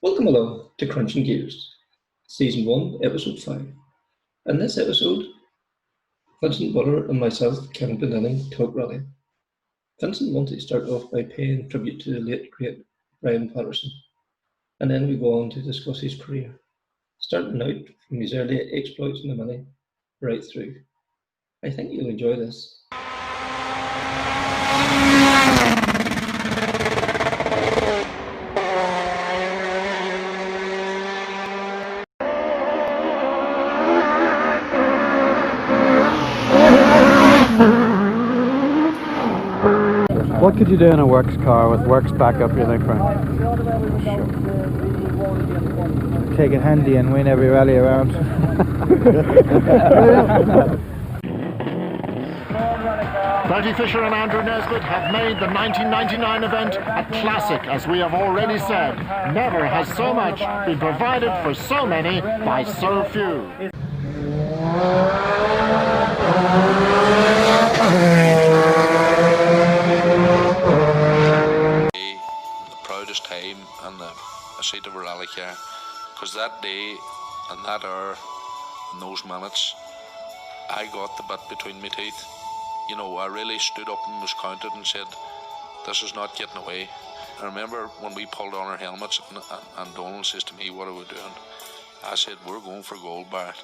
Welcome along to Krunching Gears, Season 1, Episode 5. In this episode, Vincent Bonner and myself, Kevin Benelli, talk rally. Vincent wanted to start off by paying tribute to the late great Brian Patterson, and then we go on to discuss his career, starting out from his early exploits in the Mini, right through. I think you'll enjoy this. What could you do in a works car with works backup, you think, Frank? Take it handy and win every rally around. Bertie Fisher and Andrew Nesbitt have made the 1999 event a classic, as we have already said. Never has so much been provided for so many by so few. The proudest time and the seat of a rally car, because that day and that hour and those minutes I got the bit between my teeth. You know, I really stood up and was counted and said, this is not getting away. I remember when we pulled on our helmets and Donald says to me, what are we doing? I said, we're going for gold, Barrett.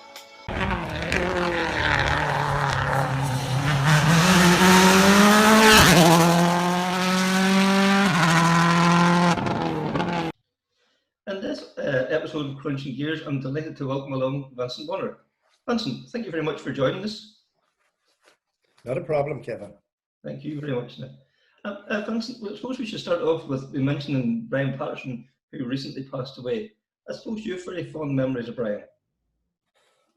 In this episode of Krunching Gears, I'm delighted to welcome along Vincent Bonner. Vincent, thank you very much for joining us. Not a problem, Kevin. Thank you very much. Vincent, I suppose we should start off with mentioning Brian Patterson, who recently passed away. I suppose you have very fond memories of Brian.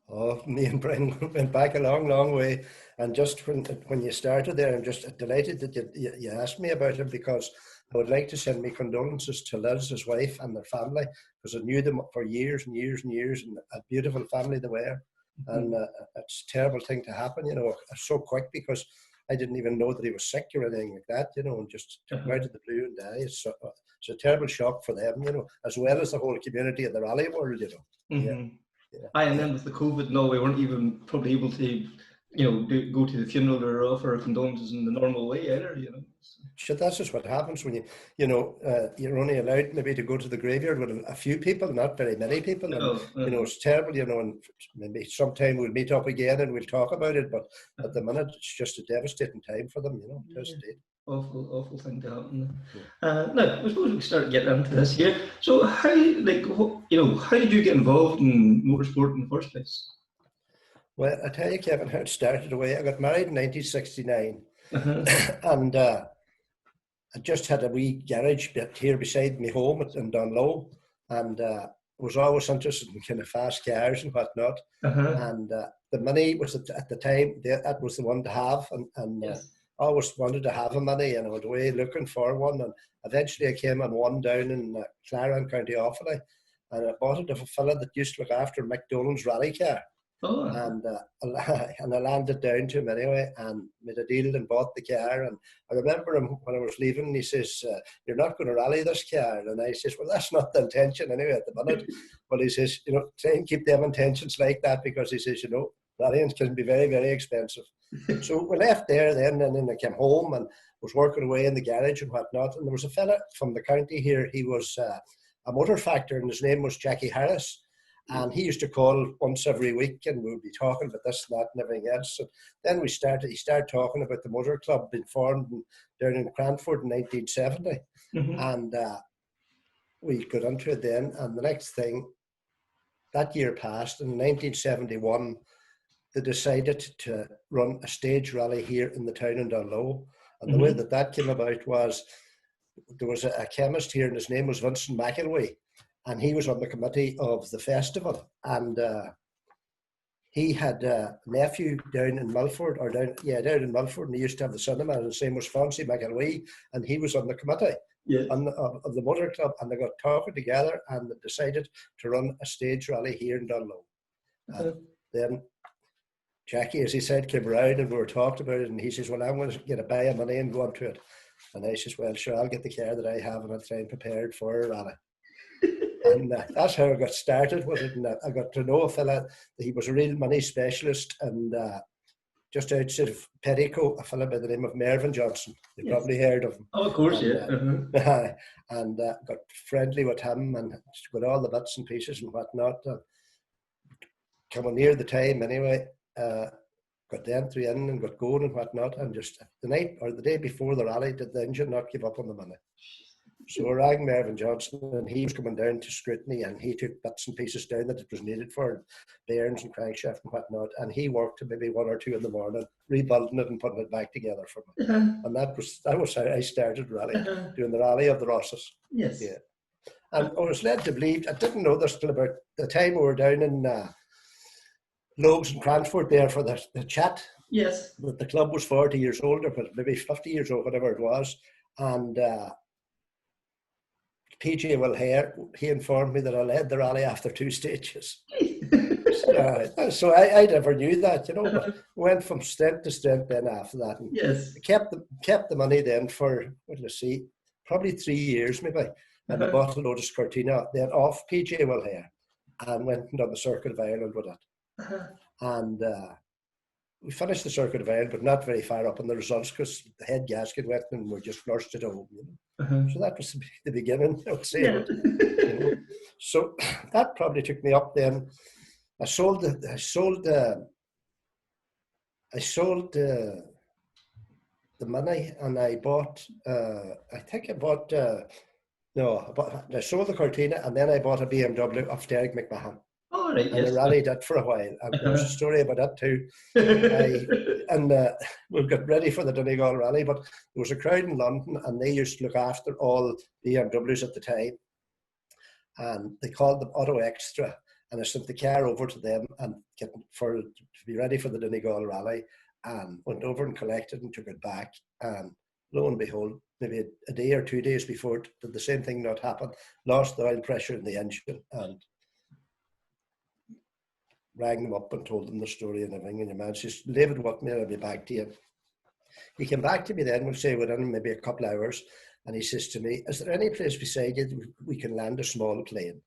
Oh, me and Brian went back a long, long way. And just when you started there, I'm just delighted that you asked me about him, because I would like to send my condolences to Liz, his wife, and their family, because I knew them for years and years and years, and a beautiful family they were. And it's a terrible thing to happen, you know, so quick, because I didn't even know that he was sick or anything like that, you know, and just took him out of the blue and died. It's a terrible shock for them, you know, as well as the whole community of the rally world, you know. Yeah. And then with the COVID, no, we weren't even probably able to, you know, go to the funeral or offer condolences in the normal way either, you know. Sure, that's just what happens when you're only allowed maybe to go to the graveyard with a few people, not very many people. And, you know, it's terrible, you know, and maybe sometime we'll meet up again and we'll talk about it. But at the minute, it's just a devastating time for them, you know. It is indeed. Awful thing to happen. Now, I suppose we start getting into this here. So, how did you get involved in motorsport in the first place? Well, I tell you, Kevin, how it started away. I got married in 1969, and I just had a wee garage bit here beside my home in Donegal, and was always interested in kind of fast cars and whatnot. And the Mini was at the time that was the one to have, and Yes. I always wanted to have a Mini, and I went away looking for one, and eventually I came on one down in Clare, County Offaly, and I bought it of a fella that used to look after McDonald's rally car. And I landed down to him anyway and made a deal and bought the car. And I remember him when I was leaving, he says, you're not going to rally this car. And I says, well, that's not the intention anyway at the minute. But he says, you know, try and keep them intentions like that, because he says, you know, rallying can be very, very expensive. So we left there then, and then I came home and was working away in the garage and whatnot. And there was a fella from the county here. He was a motor factor, and his name was Jackie Harris. And he used to call once every week, and we would be talking about this, that, and everything else. So then he started talking about the motor club being formed down in Cranford in 1970. And we got into it then. And the next thing, that year passed. In 1971, they decided to run a stage rally here in the town in Donegal. And the way that came about was, there was a chemist here, and his name was Vincent Bonner. And he was on the committee of the festival, and he had a nephew down in Milford, down in Milford, and he used to have the cinema, and his name was Francie McElwee, and he was on the committee of the motor club, and they got talking together and decided to run a stage rally here in Donegal. And then Jackie, as he said, came around, and we were talking about it, and he says, well, I'm going to get a buy of money and go on to it. And I says, well, sure, I'll get the car that I have, and I'll try and prepare it for a rally. And that's how I got started with it. And I got to know a fella, he was a real money specialist, and just outside of Petticoat, a fella by the name of Mervyn Johnson. You've probably heard of him. Oh, of course, and, and got friendly with him and got all the bits and pieces and whatnot. Coming near the time anyway, got the entry in and got going and whatnot, and just the night or the day before the rally, did the engine not give up on the money. So I rang Mervyn Johnson, and he was coming down to scrutiny, and he took bits and pieces down that it was needed for bearings and crankshaft and whatnot, and he worked to maybe 1 or 2 in the morning, rebuilding it and putting it back together for me. And that was how I started rally, doing the Rally of the Rosses. Yes. Yeah. And I was led to believe, I didn't know this till about the time we were down in Logs and Cranford there for the chat. Yes. The club was 40 years older, but maybe 50 years old, whatever it was. And PJ Wilhare, he informed me that I led the rally after 2 stages. So I never knew that, you know, but went from strength to strength then after that. And yes. Kept the money then for, what did I see, probably 3 years maybe. And I bought a Lotus Cortina then off PJ Wilhare and went and done the Circuit of Ireland with it. And we finished the Circuit of Ireland, but not very far up in the results because the head gasket went and we just flushed it home. You know? So that was the beginning, I would say. Yeah. But, you know, so that probably took me up then. I sold the money, and I bought. I sold the Cortina, and then I bought a BMW off Derek McMahon. Oh, right, and I rallied it for a while, and there's a story about that too. We got ready for the Donegal Rally, but there was a crowd in London, and they used to look after all BMWs at the time, and they called them Auto Extra, and I sent the car over to them and to be ready for the Donegal Rally, and went over and collected and took it back, and lo and behold, maybe a day or 2 days before it did the same thing not happen, lost the oil pressure in the engine, and rang them up and told them the story and everything. And your man says, leave it with me, I'll be back to you. He came back to me then, we'll say within maybe a couple of hours, and he says to me, is there any place beside you we can land a small plane?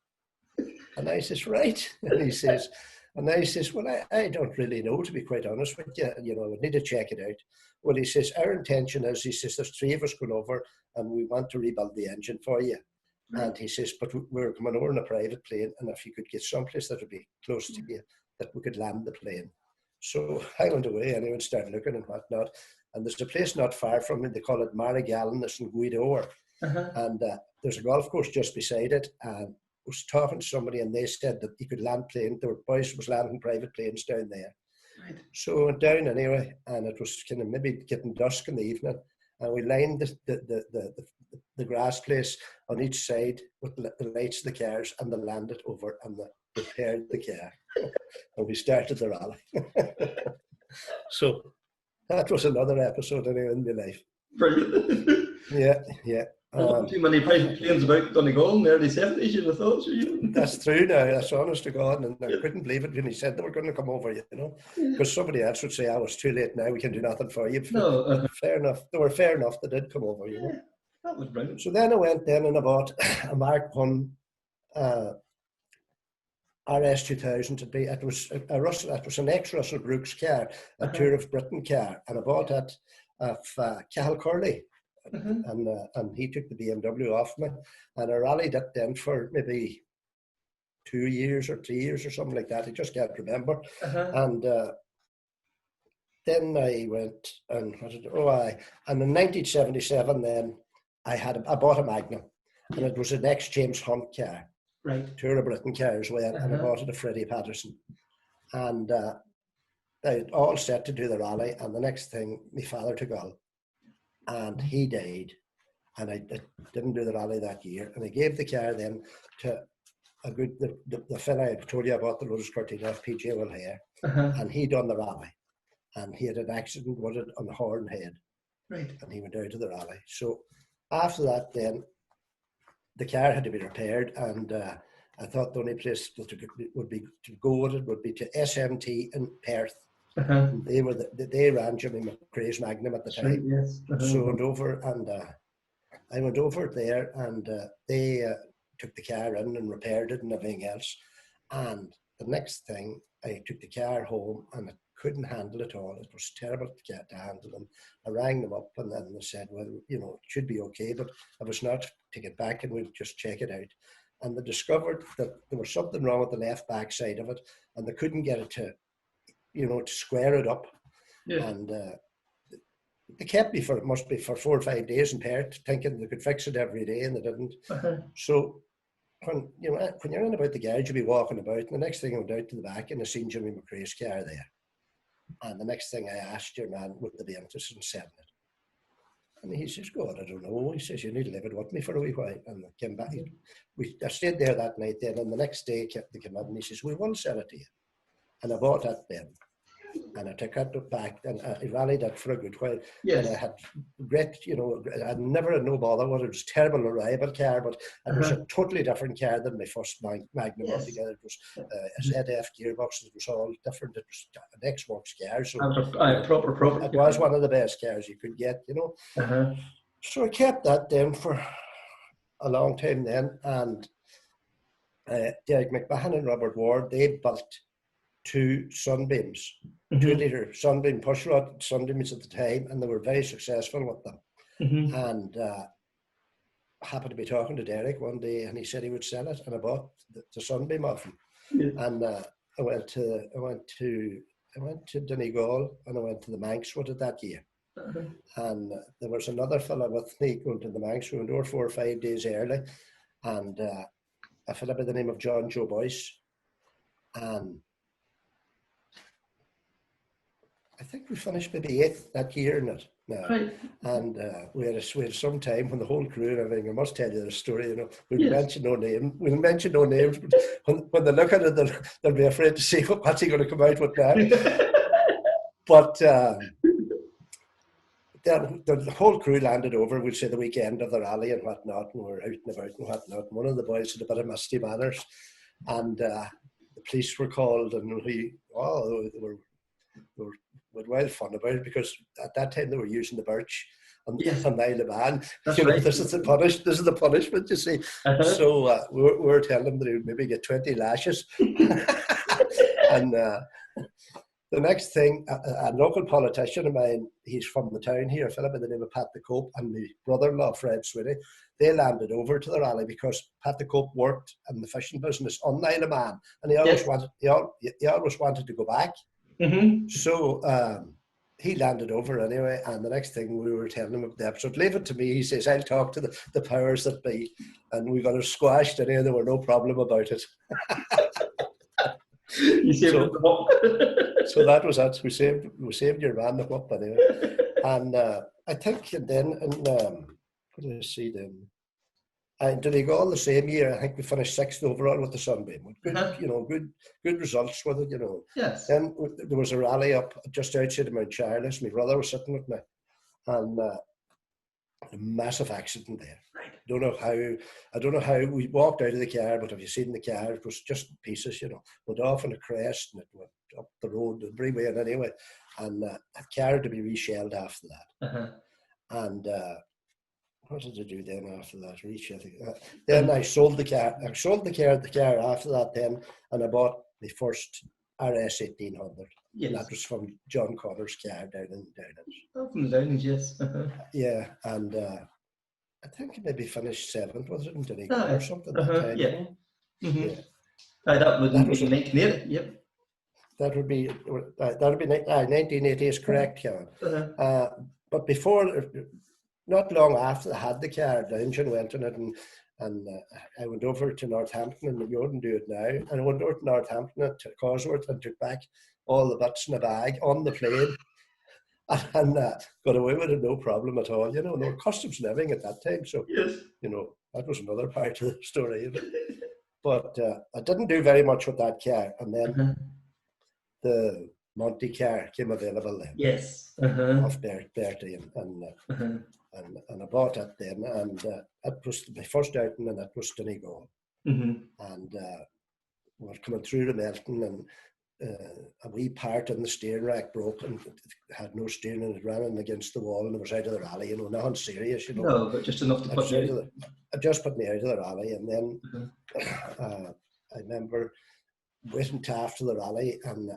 And I says, right. And he says, well, I don't really know, to be quite honest with you. You know, I would need to check it out. Well, he says, our intention is, he says, there's 3 of us going over and we want to rebuild the engine for you. And he says, but we're coming over in a private plane, and if you could get someplace that would be close to you, that we could land the plane. So I went away anyway and started looking and whatnot. And there's a place not far from me, they call it Marrigallen, it's in Guido. And there's a golf course just beside it. And I was talking to somebody, and they said that you could land planes. There were boys who was landing private planes down there. Right. So I went down anyway, and it was kind of maybe getting dusk in the evening. And we lined the grass place on each side with the lights of the cars, and they landed over and they repaired the car. And we started the rally. So that was another episode anyway in my life. Brilliant. Yeah. Too many private planes about Donegal in the early 70s, you'd have thought. That's true now, that's honest to God. And I couldn't believe it when he said they were going to come over, you know. Because somebody else would say, I was too late now, we can do nothing for you. No. Fair enough. They were fair enough, they did come over, you know. That was brilliant. So then I went then and I bought a Mark 1 RS2000. It was an ex-Russell Brooks car, a Tour of Britain car, and I bought it off Cahill Curley. And he took the BMW off me, and I rallied it then for maybe 2 years or 3 years or something like that. I just can't remember. And then I went and and in 1977 then I bought a Magnum, and it was an ex-James Hunt car, right? Tour of Britain car as well, and I bought it a Freddie Patterson, and I all set to do the rally, and the next thing my father took ill. And he died, and I didn't do the rally that year. And I gave the car then to the fella I told you about, the Lotus Cortina, PJ Wilhare, and he done the rally. And he had an accident with it on the horn head, right? And he went out to the rally. So after that, then the car had to be repaired, and I thought the only place would be to go with it would be to SMT in Perth. They ran Jimmy McRae's Magnum at the time. Yes. So I went over, and I went over there, and they took the car in and repaired it and everything else. And the next thing, I took the car home and I couldn't handle it all. It was terrible to handle them. I rang them up and then they said, well, you know, it should be okay, but if it's not, take it back and we'll just check it out. And they discovered that there was something wrong with the left back side of it, and they couldn't get it to, you know, to square it up. Yeah. And they kept me for, it must be for 4 or 5 days in Perth, thinking they could fix it every day, and they didn't. So when you're in about the garage, you'll be walking about, and the next thing I went out to the back and I seen Jimmy McRae's car there. And the next thing I asked your man, would they be interested in selling it? And he says, God, I don't know. He says, you need to leave it with me for a wee while. And I came back. I stayed there that night then, and the next day they came in and he says, we will sell it to you. And I bought that then. And I took it back and I rallied it for a good while. Yes. And I had great, you know, I never had no bother with it. It was a terrible arrival car, but it was a totally different car than my first Magnum altogether. It was a ZF gearbox. It was all different. It was an ex-works car. So proper. It was one of the best cars you could get, you know. So I kept that then for a long time then. And Derek McMahon and Robert Ward, they built 2 Sunbeams, 2-litre Sunbeam pushrod Sunbeams at the time, and they were very successful with them. And I happened to be talking to Derek one day, and he said he would sell it, and I bought the Sunbeam off him. And I went to Donegal, and I went to the Manx with it that year. And there was another fella with me going to the Manx. We went over 4 or 5 days early, and a fella by the name of John Joe Boyce, and I think we finished maybe 8th that year in it now. Right. And we had some time when the whole crew and everything, I must tell you the story, you know, we'll mention no names, but when they look at it, they'll be afraid to see what's he going to come out with now. But the whole crew landed over, we'll say the weekend of the rally and whatnot, and we were out and about and whatnot. One of the boys had a bit of musty manners, and the police were called, and they were well fun about it, because at that time they were using the birch on the Isle of Man. You know, this is the punishment, you see. So we were telling them they would maybe get 20 lashes. And the next thing, a local politician of mine, he's from the town here, a fellow by the name of Pat the Cope, and my brother-in-law Fred Sweeney, they landed over to the rally because Pat the Cope worked in the fishing business on the Isle of Man, and he always wanted to go back. So he landed over anyway, and the next thing we were telling him about the episode, leave it to me, he says, I'll talk to the powers that be, and we got her squashed anyway, there were no problem about it. So that was it. We saved your man the whoop anyway. And I think then what did I see then? And Donegal the same year, I think we finished 6th overall with the Sunbeam. Good, you know, good results with it, you know. Yes. Then there was a rally up just outside of Mount Charles. My brother was sitting with me, and a massive accident there. Right. I don't know how we walked out of the car, but have you seen the car? It was just pieces, you know. Went off on a crest and it went up the road, the freeway, and anyway, and a car had to be reshelled after that. And what did I do then after that? Then I sold the car. I sold the car after that then, and I bought my first RS 1800. Yes. That was from John Connor's car down in Downlands. Oh, from the Downlands, yes. Yeah, and I think I maybe finished 7th, was it, in Donegal or something that time? Yeah. That would be 1980, yep. That would be 1980 is correct, Kevin. But before, not long after I had the car, the engine went in it, and I went over to Northampton, and you wouldn't do it now. And I went over to Northampton to Cosworth and took back all the bits in a bag on the plane, and got away with it, no problem at all. You know, no customs and everything at that time. So, you know, that was another part of the story. But I didn't do very much with that car, and then the Monty car came available then. Yes. Off Bertie, and I bought it then, and it was my first outing, and it was Donegal. And we were coming through the Melton, and a wee part in the steering rack broke and it had no steering and it ran in against the wall and it was out of the rally, nothing serious, No, but just enough to put you out. It just put me out of the rally, and then I remember waiting till after the rally, and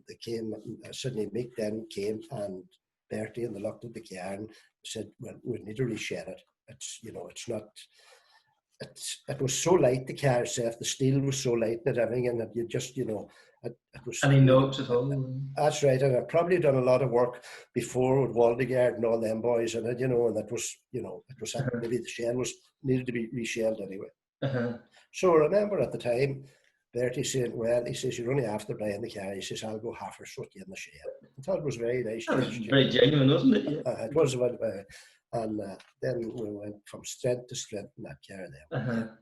they came, Sydney Meek then came, and Bertie and they looked at the car and said, well, we need to reshed it. It's, it's not, it was so light, the car itself, the steel was so light and everything, and that you just, it was... Any notes at all? That's right, and I'd probably done a lot of work before with Waldegard and all them boys, and and that was, it was maybe the shell needed to be reshelled anyway. So I remember at the time, Bertie saying, well, he says, you're only after buying the car. He says, I'll go half or so you in the shell. I thought it was very nice. That was very genuine, wasn't it? Yeah. It was. And then we went from strength to strength in that car there.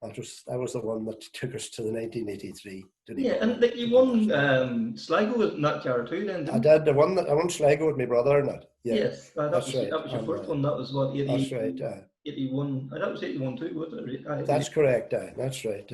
That was the one that took us to the 1983. Yeah, and you won Sligo in that car too then, didn't you? I did. I won Sligo with my brother in it. Yeah. Yes, that's right. That was your first one. That was what, 80, that's right. 81. That was 81 too, wasn't it? That's correct. That's right.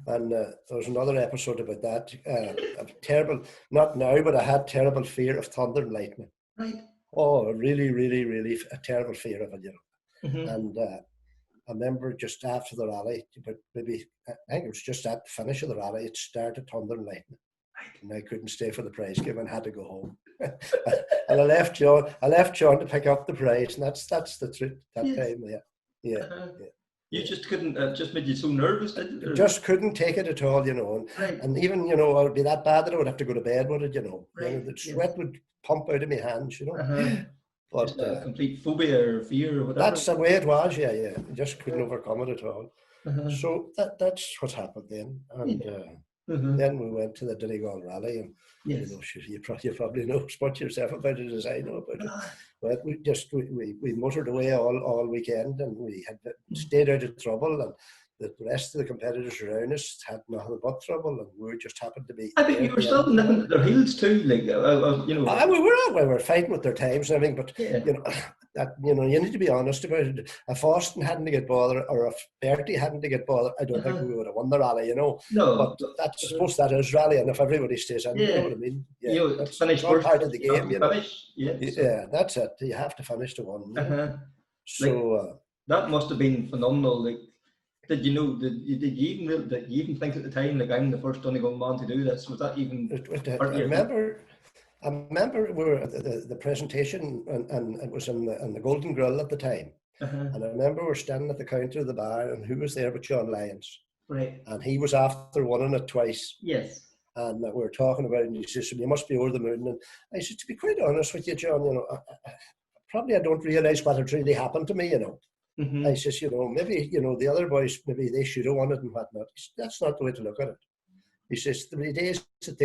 And there was another episode about that. Terrible, not now, but I had terrible fear of thunder and lightning. Right. Oh, really, really, really a terrible fear of it, And I remember just after the rally, but maybe I think it was just at the finish of the rally, it started thunder and lightning. And I couldn't stay for the prize give and had to go home. And I left John to pick up the prize, and that's the truth that time. Yeah. You just couldn't, just made you so nervous, did you? Just couldn't take it at all, And even, it would be that bad that I would have to go to bed with it, Right. The sweat would pump out of my hands, But just a complete phobia or fear or whatever. That's the way it was, yeah. You just couldn't overcome it at all. So that's what happened then. And then we went to the Donegal Rally, and you probably know as much yourself about it as I know about it. But we motored away all weekend, and we had stayed out of trouble, and the rest of the competitors around us had nothing but trouble, and we just happened to be... I think you were still nipping at their heels too, like, we were fighting with their times and everything, but, you need to be honest about it. If Austin hadn't to get bothered, or if Bertie hadn't to get bothered, I don't think we would have won the rally, No. But I suppose that is rally, and if everybody stays in, you know what I mean? Yeah, that's all part of the game, Yeah, that's it. You have to finish the one. So... that must have been phenomenal, like, did you even think at the time, like, I'm the first Donegal man to do this? Was that even? I remember we were at the presentation, and it was in the Golden Grill at the time. And I remember we were standing at the counter of the bar, and who was there but John Lyons? Right. And he was after winning it twice. Yes. And we were talking about it, and he says, you must be over the moon. And I said, to be quite honest with you, John, probably I don't realise what had really happened to me, I says, maybe, the other boys, maybe they should have won it and whatnot. That's not the way to look at it. He says, the days that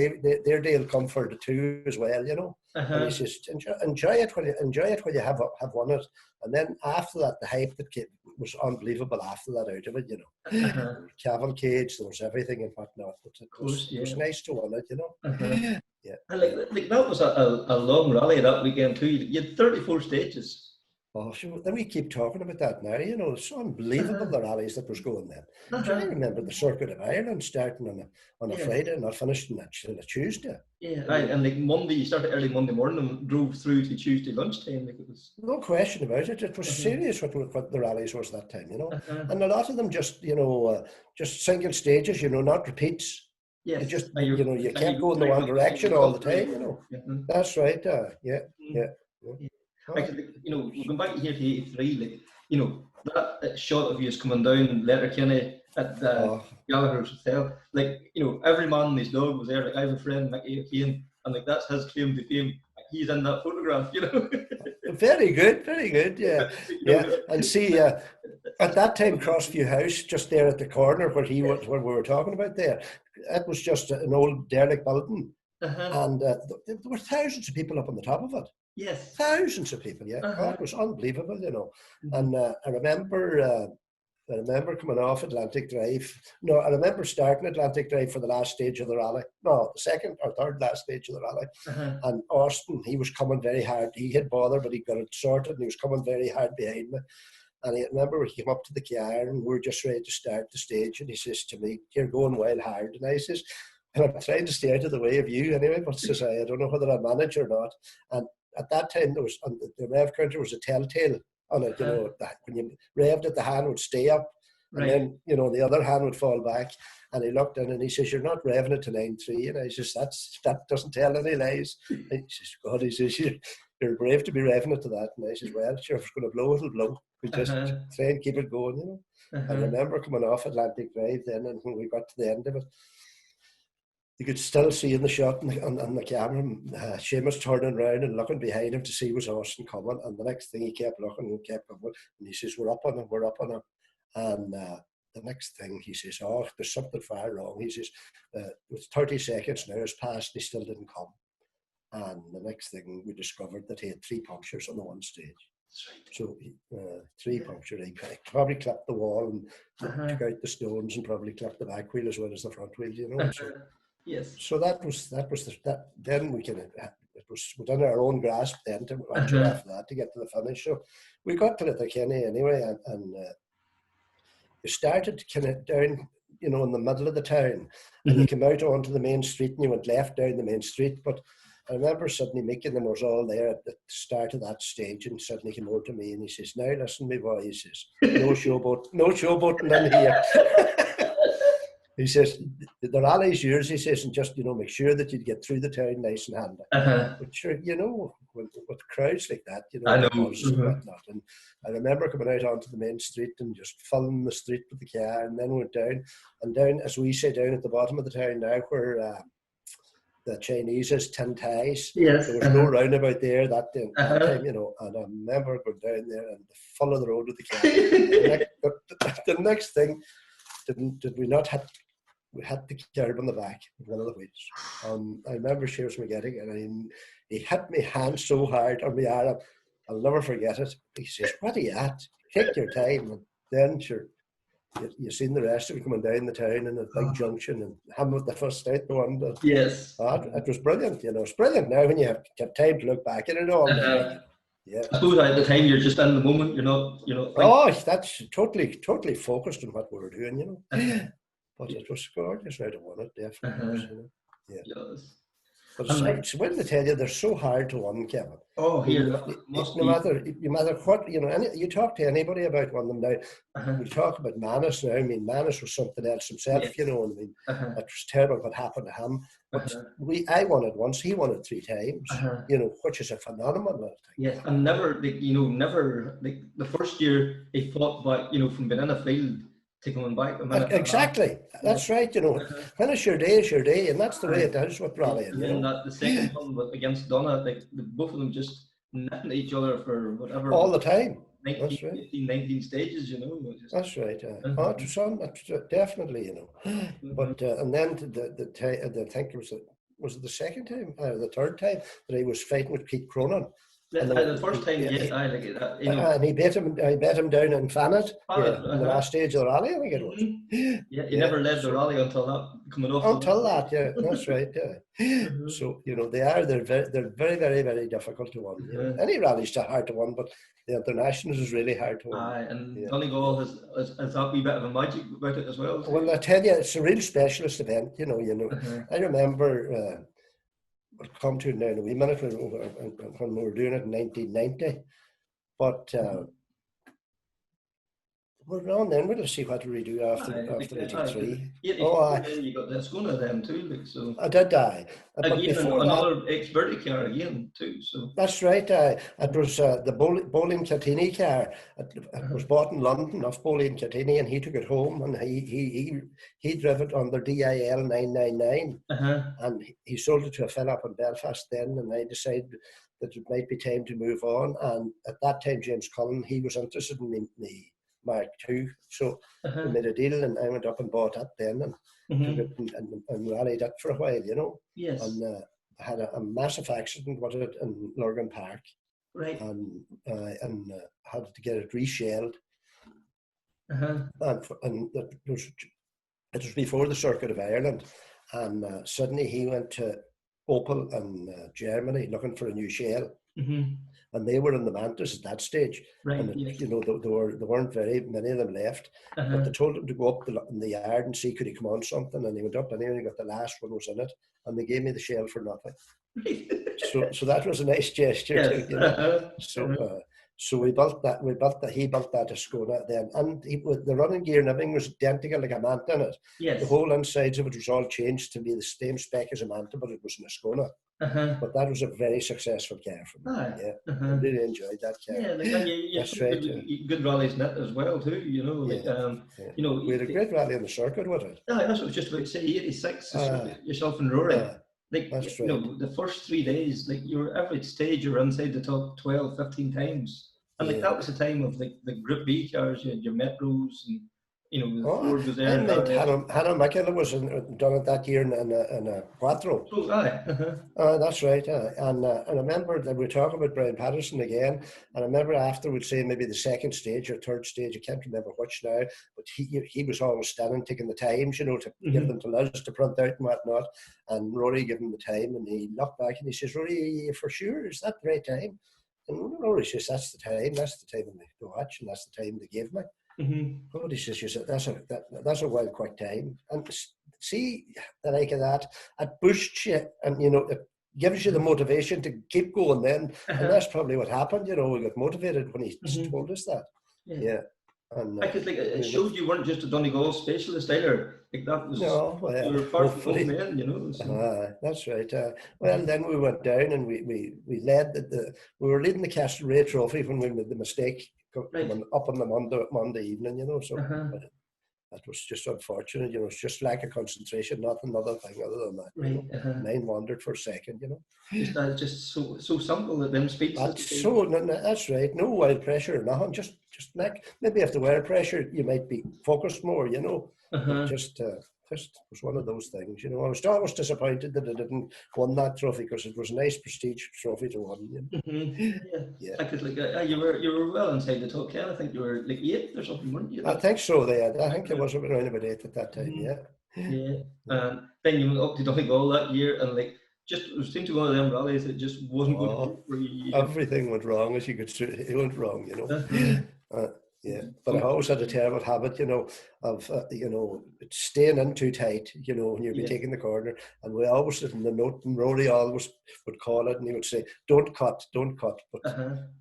their day will come for the two as well, And he says, enjoy it while you have won it. And then after that, the hype that came was unbelievable after that out of it, Cavalcades, there was everything and whatnot. But it was nice to win it, Yeah. And like that was a long rally that weekend too. You had 34 stages. Oh, sure. Then we keep talking about that now. It's unbelievable the rallies that was going then. I remember the Circuit of Ireland starting on a Friday and not finishing on a Tuesday. Yeah, right. And like Monday, you started early Monday morning and drove through to Tuesday lunchtime. Like it was. No question about it. It was serious what the rallies was that time, And a lot of them just single stages, not repeats. Yes. You just you can't go in the one direction all the time. That's right. Yeah. Actually, going back here to 83, that shot of you is coming down Letterkenny at Gallagher's Hotel. Every man in his dog was there. Like, I have a friend, Mickey O'Kane, and that's his claim to fame. He's in that photograph, Very good, yeah. And see, at that time, Crossview House, just there at the corner where we were talking about there, it was just an old derelict building. And there were thousands of people up on the top of it. Yes. Thousands of people, yeah. It was unbelievable, And I remember coming off Atlantic Drive. No, I remember starting Atlantic Drive for the last stage of the rally. No, the second or third last stage of the rally. And Austin, he was coming very hard. He had bother, but he got it sorted, and he was coming very hard behind me. And I remember he came up to the car, and we were just ready to start the stage, and he says to me, "You're going well hard." And I says, And I'm trying to stay out of the way of you anyway, but says I don't know whether I manage or not. And at that time, there was on the rev counter was a telltale on it, you know, that when you revved it, the hand would stay up, and then, you know, the other hand would fall back. And he looked in and he says, "You're not revving it to 9.3." And I says, that doesn't tell any lies. And he says, "God," he says, "you're brave to be revving it to that." And I says, "Well, sure, if it's going to blow, it'll blow. We just try and keep it going, you know." I remember coming off Atlantic Drive then, and when we got to the end of it, you could still see in the shot on the camera, Seamus turning around and looking behind him to see was Austin coming. And the next thing he kept looking and kept coming. And he says, "We're up on him, we're up on him." And the next thing he says, "Oh, there's something far wrong." He says, "With 30 seconds now has passed, he still didn't come." And the next thing we discovered that he had 3 punctures on the one stage. So 3 punctures. He probably clipped the wall and took out the stones and probably clipped the back wheel as well as the front wheel, you know. So, yes. So that was that. Then we can. It was within our own grasp then to after that to get to the finish. So we got to Letterkenny anyway, and you started kind of down, you know, in the middle of the town, and you came out onto the main street and you went left down the main street. But I remember suddenly Mick and them was all there at the start of that stage, and suddenly came over to me and he says, "Now listen, me boy," he says, no showboating in here." He says, "The rally's yours," he says, "and just, you know, make sure that you get through the town nice and handy." But sure, you know, with crowds like that, you know, I know. and whatnot. And I remember coming out onto the main street and just filling the street with the car, and then went down, as we say, down at the bottom of the town now, where the Chinese is Tin Ties. Yes. There was no roundabout there that time, you know. And I remember going down there and follow the road with the car. The next thing, did we not have? We had the curb on the back of one of the wheels. I remember Seamus McGettick, and he hit my hand so hard on my arm. I'll never forget it. He says, "What are you at? Take your time." And then, sure, you seen the rest of it coming down the town in a big junction, and him with the first out the window. Yes. It was brilliant, you know. It's brilliant now when you have time to look back at it all. Yeah. I suppose at the time you're just in the moment. You're not. Oh, that's totally focused on what we were doing, you know. But it was gorgeous. I'd have won it, definitely. You know? Yeah. Yes. But it's when they tell you they're so hard to win, Kevin. Oh, here, no matter what, you know, you talk to anybody about one of them now. We talk about Manus now. I mean, Manus was something else himself, you know. I mean, it was terrible what happened to him. But I won it once. He won it 3 times. You know, which is a phenomenal thing. Yes, and never, the first year he fought back, you know, from being in a field to coming back. Exactly. That's right, you know. Finish your day is your day, and that's the way it is with rallying. And that the second one against Donna, both of them just netting each other for whatever. All the time. 19, that's right. 19 stages, you know. That's right. Definitely, you know. But and then I think it was the second time, the third time that he was fighting with Keith Cronin. The first time, yes, I like it. And he bet him down in Fanet in the last stage of the rally, I think it was. Yeah, he never led the rally until that coming off. Until that, yeah, that's right. Yeah. So you know they're very, very, very difficult to win. You know? Any rally's hard to win, but the internationals is really hard to win. And Donegal has that wee bit of a magic about it as well. Well, I tell you, it's a real specialist event. You know. I remember. We'll come to it now in a wee minute when we were doing it in 1990. But we're on then. We'll see what we do after 83. You got the Ascona then too, so. I did die. Again, another ex-Bertie car again too. So. That's right. It was the Bowling Catini car. It was bought in London off Bowling Catini, and he took it home, and he drove it on the DIL 999, and he sold it to a fella up in Belfast then, and I decided that it might be time to move on. And at that time, James Cullen, he was interested in the Mark II, so we made a deal, and I went up and bought that then, and took it and rallied it for a while, you know. Yes. And I had a massive accident with it in Lurgan Park, right? And had to get it reshelled. And it was before the Circuit of Ireland, and suddenly he went to Opel in Germany looking for a new shell. And they were in the Mantis at that stage. Right, And yes. you know, there weren't very many of them left. But they told him to go up in the yard and see could he come on something, and he went up and he only got the last one was in it, and they gave me the shell for nothing. So that was a nice gesture too, you know. So we built that. He built that Ascona then, and the running gear and everything was identical, like a Manta in it. Yes. The whole insides of it was all changed to be the same spec as a Manta, but it was an Ascona. But that was a very successful car for me. I really enjoyed that car. Yeah, like, and you That's right. Good rallies in it as well too. You know, like you know, we had a great rally on the circuit with it. That's what I was just about to say. 86, yourself and Rory. Like, that's you know, the first 3 days, like your average stage, you were inside the top 12, 15 times. And like that was the time of the Group B cars, you had your Metros and, you know, the Ford was there. And Hannah McKenna was done it that year in a Quattro. Oh, aye. That's right. And I remember that we were talking about Brian Patterson again. And I remember after we'd say maybe the second stage or third stage, I can't remember which now, but he was always standing, taking the times, you know, to give them to Liz to print out and whatnot. And Rory gave him the time, and he looked back and he says, "Rory, for sure, is that the right time?" And Rory says, "That's the time in the watch, and that's the time they gave me." Oh, he says, "That's a well quick time." And see, the like of that, it boosts you, and you know, it gives you the motivation to keep going. Then, and that's probably what happened. You know, we got motivated when he told us that. Yeah. And because like it showed you weren't just a Donegal specialist either. Like that was you were part of the men, you know. So. That's right. Well, then we went down and we led we were leading the Castlereagh Trophy when we made the mistake coming up on the Monday evening, you know. So that was just unfortunate, you know. It's just lack of concentration, nothing other thing other than that. Right. You know? Mine wandered for a second, you know. Just so simple that them speeds. That's right. No wild pressure or nothing. Just maybe if the wild pressure, you might be focused more, you know. Just was one of those things, you know. I was always disappointed that I didn't win that trophy because it was a nice prestige trophy to win. You know? I could you were well inside the top 10. I think you were like 8th or something, weren't you? I think so. I think there was around about 8 at that time. Yeah. Then you went up to Donegal that year, and like it seemed to one of them rallies that just wasn't good for you. Everything went wrong, as you could see. It went wrong, you know. But I always had a terrible habit, you know, of you know, staying in too tight, you know, when you'd be taking the corner. And we always sit in the note, and Rory always would call it, and he would say, "Don't cut." But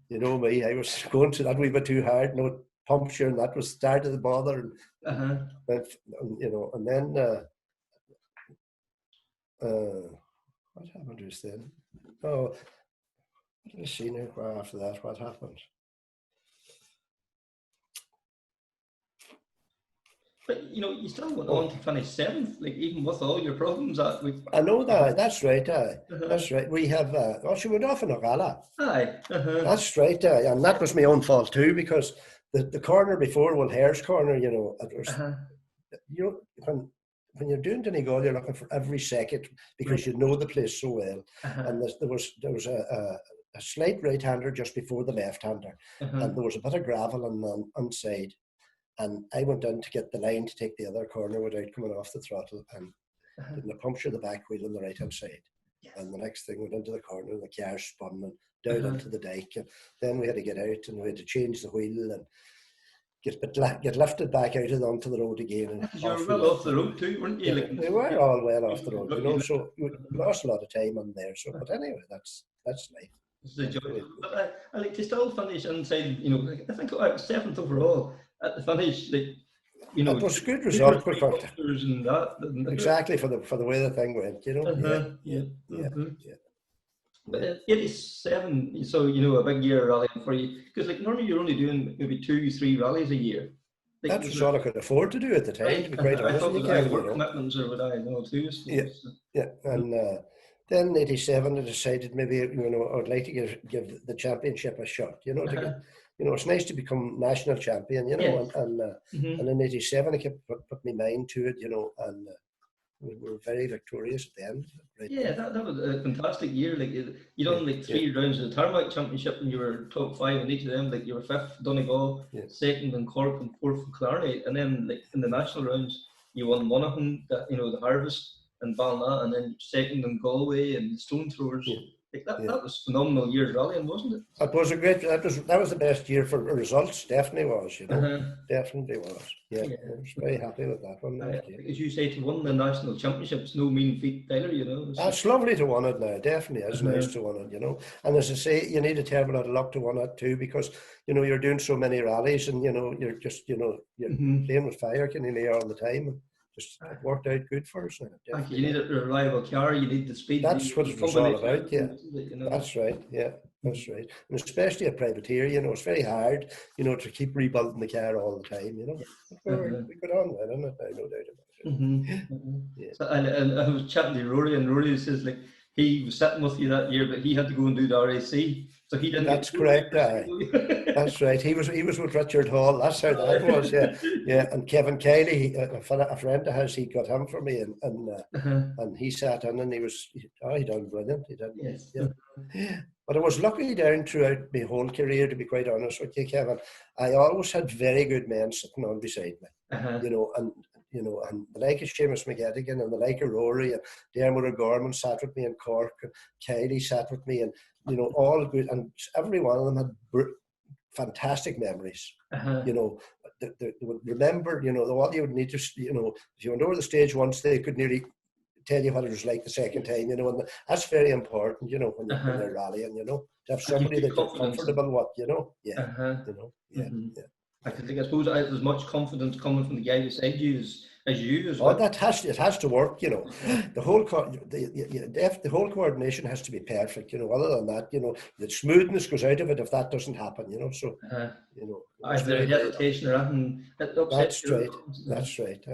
you know me, I was going to that wee bit too hard, no puncture, and that was started the bother. And you know, and then what happened to us then? Oh, let's see now. After that, what happened? But you know, you still went on to finish 7th, like even with all your problems. I know that. That's right. That's right. We have. She went off in a gala. That's right. And that was my own fault too, because the corner before, Hare's corner, you know, it was. You know, when you're doing Donegal, you're looking for every second because you know the place so well. And there was a slight right-hander just before the left-hander, and there was a bit of gravel on the inside. And I went in to get the line to take the other corner without coming off the throttle, and didn't puncture the back wheel on the right hand side. And the next thing went into the corner, and the car spun and down into the dike. And then we had to get out, and we had to change the wheel and get lifted back out onto the road again. And you were well off the road too, weren't you? We were all well off the road, you know. So we lost a lot of time on there. So, but anyway, that's life. It's the joy. But I like to still finish inside. You know, I think I was 7th overall. At the finish, like, you know, it was a good result. And that, exactly for the way the thing went, you know. But 87, so you know, a big year rally for you, because like normally you're only doing maybe 2-3 rallies a year. Like, that was all I could afford to do at the time. Right. To be quite honest, I thought work commitments or what I know too. And then in 87, I decided maybe, you know, I'd like to give the championship a shot, you know, to get. You know, it's nice to become national champion, you know, and in 87 I kept put my mind to it, you know, and we were very victorious at the end. Right? Yeah, that was a fantastic year. Like you done like 3 rounds of the Tarmac Championship, and you were top 5 in each of them. Like you were 5th Donegal, 2nd in Cork, and 4th in Killarney. And then like in the national rounds, you won Monaghan, you know, the Harvest and Ballina, and then 2nd in Galway and the Stone Throwers. That was phenomenal years rallying, wasn't it? It was a great. That was the best year for results. Definitely was. Definitely was. Yeah, I was very happy with that one. As you say, to win the national championships, no mean feat, Tyler. It's lovely to win it now. Definitely, it's nice to win it. And as I say, you need a terrible lot of luck to win it too, because you're doing so many rallies, and you're just you're playing with fire, can you all the time. And just it worked out good for us now. You need a reliable car. You need the speed. That's what it was all about. Yeah, that's right. Yeah, that's right. And especially a privateer, it's very hard, to keep rebuilding the car all the time. We got on well in it, no doubt about it. So, and I was chatting to Rory, and Rory says he was sitting with you that year, but he had to go and do the RAC, so he didn't. That's correct. That's right. He was with Richard Hall. That's how that was. Yeah. And Kevin Kiley, a friend of his, he got him for me, and he sat in, and he done brilliant. He did. Yes. Yeah. But I was lucky down throughout my whole career, to be quite honest with you, Kevin. I always had very good men sitting on beside me. And the like of Seamus McGettigan, and the like of Rory, and Dermot O'Gorman sat with me in Cork, and Kiley sat with me, and all good, and every one of them had fantastic memories. They would remember, all you would need to, if you went over the stage once, they could nearly tell you what it was like the second time, and that's very important, when you're rallying, to have somebody that you're comfortable with, I suppose I had as much confidence coming from the guy beside you as you as well. It has to work, The whole coordination has to be perfect, Other than that, the smoothness goes out of it if that doesn't happen, So I've the hesitation or anything. That's right.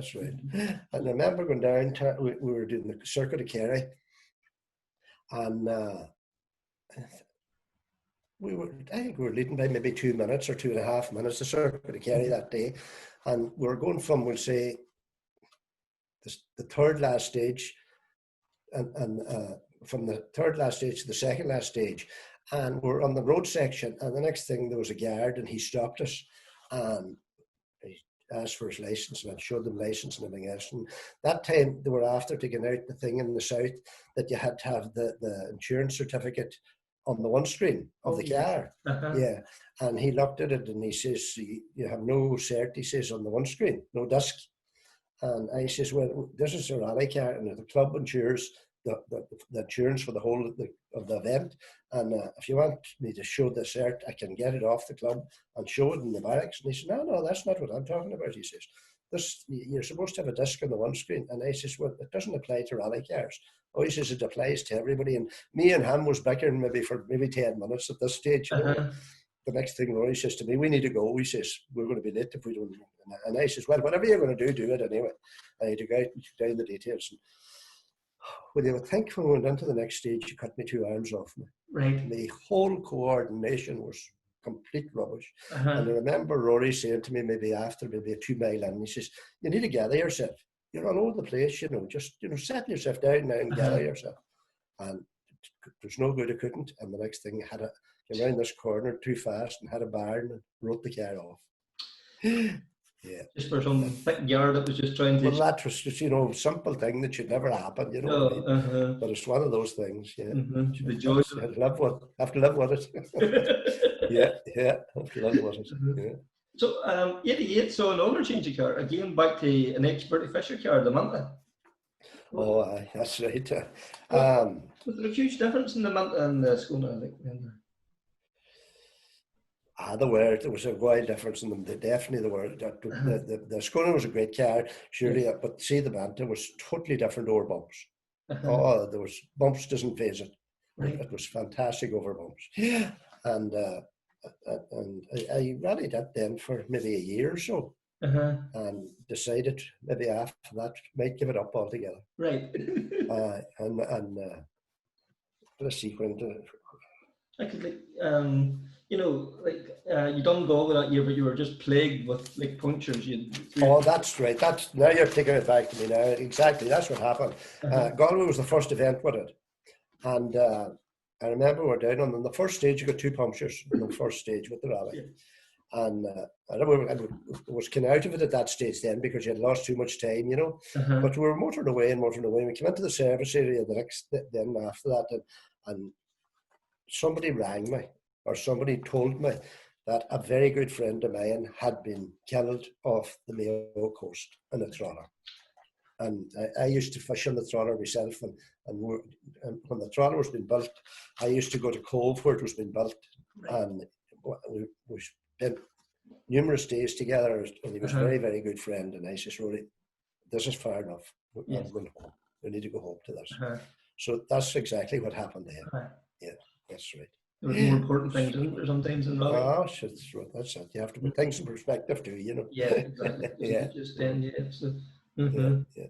And I remember going down to, we were doing the circuit of Kerry, and I think we were leading by maybe 2 minutes or 2.5 minutes, the circuit of Kerry that day, and we were going from, we'll say, the third last stage, and from the third last stage to the second last stage, and we're on the road section, and the next thing there was a guard, and he stopped us, and he asked for his license, and I showed them license and everything else. And that time they were after taking out the thing in the south that you had to have the insurance certificate on the one screen of the car. Yeah. And he looked at it and he says, you have no cert, he says, on the one screen, no disc. And I says, well, this is a rally car, and the club insures the insurance for the whole of the event. And if you want me to show the cert, I can get it off the club and show it in the barracks. And he says, no, that's not what I'm talking about. He says, you're supposed to have a disc on the one screen. And I says, well, it doesn't apply to rally cars. Oh, he says, it applies to everybody. And me and him was bickering for 10 minutes at this stage. The next thing Rory says to me, we need to go. He says, we're going to be late if we don't. And I says, well, whatever you're going to do it anyway. And he took down the details. And, well, you would think when we went into the next stage, he cut me 2 arms off me. Right. The whole coordination was complete rubbish. And I remember Rory saying to me maybe a 2 mile in, he says, you need to gather yourself. You're all over the place, just, settle yourself down now and gather yourself. And there's no good, I couldn't. And the next thing, I had to get around this corner too fast and had a barn and wrote the car off. Yeah. Just for some big yard that was just trying to... Well, that was just, simple thing that should never happen, But it's one of those things, yeah. The joy you have to live with it. yeah, have to live with it. Yeah. So, 88 saw another change of car, again back to an ex-Bertie Fisher car, the Manta. Oh, aye, that's right. Was there a huge difference in the Manta and the Skona? There was a wild difference in them. Definitely there were. The Skona was a great car, surely, but see, the Manta was totally different over bumps. There was bumps doesn't phase it. Right. It was fantastic over bumps. Yeah. And I rallied it then for maybe a year or so, and decided maybe after that might give it up altogether. Right. And let's see when. I could you done Galway that year, but you were just plagued with punctures. Oh, that's right. Now you're taking it back to me now. Exactly, that's what happened. Galway was the first event with it, and I remember we're down on the first stage. You got 2 punctures on the first stage with the rally, and I was kind of out of it at that stage then because you had lost too much time, But we were motoring away. We came into the service area the next then after that, and somebody rang me, or somebody told me that a very good friend of mine had been killed off the Mayo coast in a trawler. And I used to fish on the trawler myself, and when the trawler was being built, I used to go to Cove where it was being built, and we spent numerous days together, and he was a very, very good friend. And I said, Rory, this is far enough. I'm going home. We need to go home to this. So that's exactly what happened there. Yeah, that's right. There was more important things, isn't there, sometimes in rally? Oh, that's it. You have to put things in perspective too, you know. Yeah, exactly. Yeah. Just then, yeah. So, yeah.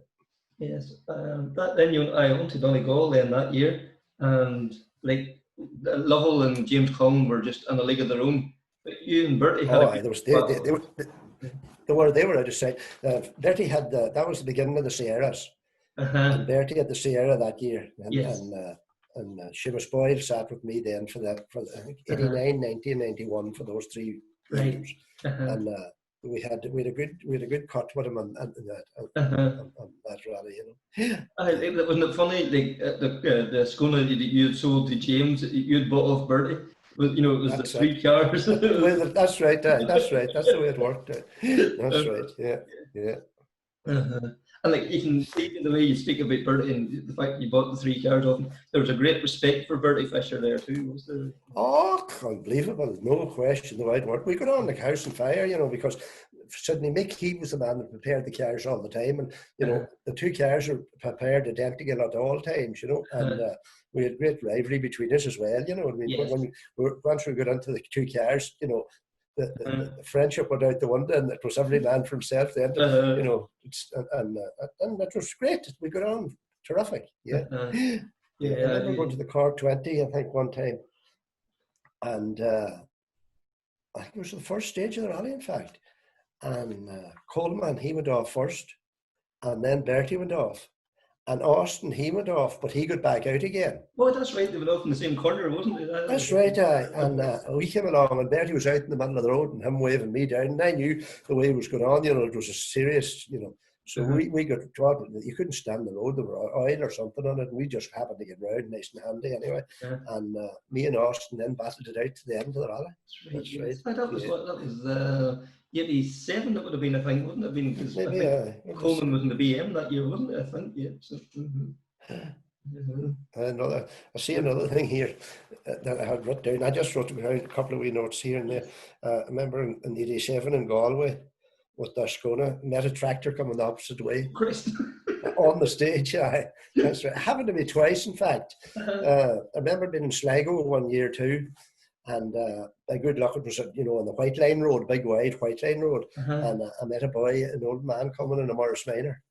Yes. That then I went to Donegal then that year, and like Lovell and James Cullen were just in a league of their own. But you and Bertie had they were out of sight. Bertie had that was the beginning of the Sierras, and Bertie had the Sierra that year, and Seamus Boyle sat with me then for I think 89, 90, and 91 for those 3 years, and we had a good cut with him on that rally, you know. Wasn't it funny? Like the schooner that you had sold to James, you had bought off Bertie. Well, you know, it was the 3 cars. Well, that's right. That's right. That's the way it worked. That's right. Yeah. And like you can see the way you speak about Bertie and the fact you bought the 3 cars off him, there was a great respect for Bertie Fisher there too, was there? Oh, unbelievable! No question. The right word. We got on like house and fire, you know, because Sidney Mick, he was the man that prepared the cars all the time, and you know the 2 cars are prepared identical at all times, you know, and we had great rivalry between us as well, you know. I mean, once we got into the 2 cars, you know. The friendship went out the window, and it was every man for himself then, you know, and that was great. We got on terrific, I remember going to the Cork 20, I think, one time, and I think it was the first stage of the rally, in fact, and Coleman, he went off first, and then Bertie went off. And Austin, he went off, but he got back out again. Oh, that's right. They went off in the same corner, wasn't it? That's right. And we came along, and Bertie was out in the middle of the road, and him waving me down. And I knew the way it was going on. You know, it was a serious, you know. So we got trouble. You couldn't stand the road. There were oil or something on it, and we just happened to get round nice and handy anyway. And me and Austin then battled it out to the end of the rally. That's right. That was 87, that would have been, I think, wouldn't it have been? Because Coleman was in the BM that year, wasn't it? I think, yeah. So, I see another thing here that I had written down. I just wrote down a couple of wee notes here and there. I remember in 87 in Galway with their schooner, met a tractor coming the opposite way. On the stage, that's right. It happened to me twice, in fact. I remember being in Sligo one year too. And by good luck, it was, you know, on the White Line Road, big wide White Line Road. And I met a boy, an old man coming in a Morris Minor.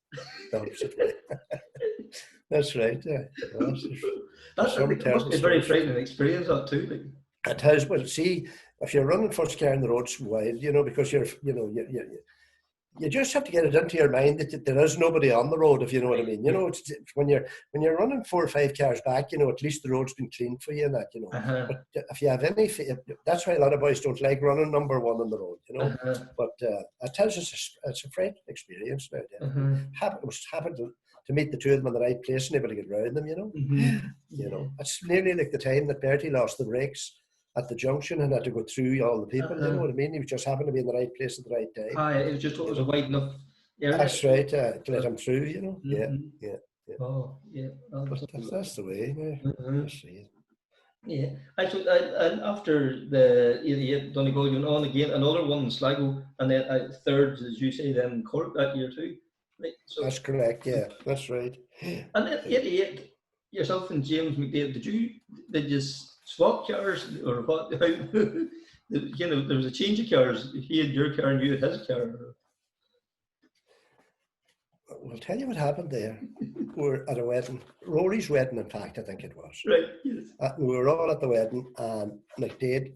That's right. That must be a very frightening experience, that too. Like. It has, but see, if you're running first car in the roads wild, you know, because you just have to get it into your mind that there is nobody on the road, if you know what I mean. You know, it's when you're running 4 or 5 cars back, you know, at least the road's been cleaned for you and that, you know. But if you have any, that's why a lot of boys don't like running number 1 on the road, you know. But it tells us it's a frightening experience now. It was happened to meet the 2 of them in the right place and able to get round them, you know. You know, it's nearly like the time that Bertie lost the brakes at the junction and had to go through all the people, you know what I mean? He just happened to be in the right place at the right time. It was just what was wide enough. Yeah, that's right, to let him through, you know. Yeah. Oh, yeah. That's the way, Yeah. And after the 88 Donegal, you went on again, another one in Sligo, and then third, as you say, then Cork that year too. Right? So, that's correct, yeah, that's right. And then 88, yourself and James McDade, did you swap cars or what? How, you know, there was a change of cars. He had your car and you had his car. I'll tell you what happened there. We were at a wedding, Rory's wedding, in fact, I think it was. Right, yes. We were all at the wedding, and McDade,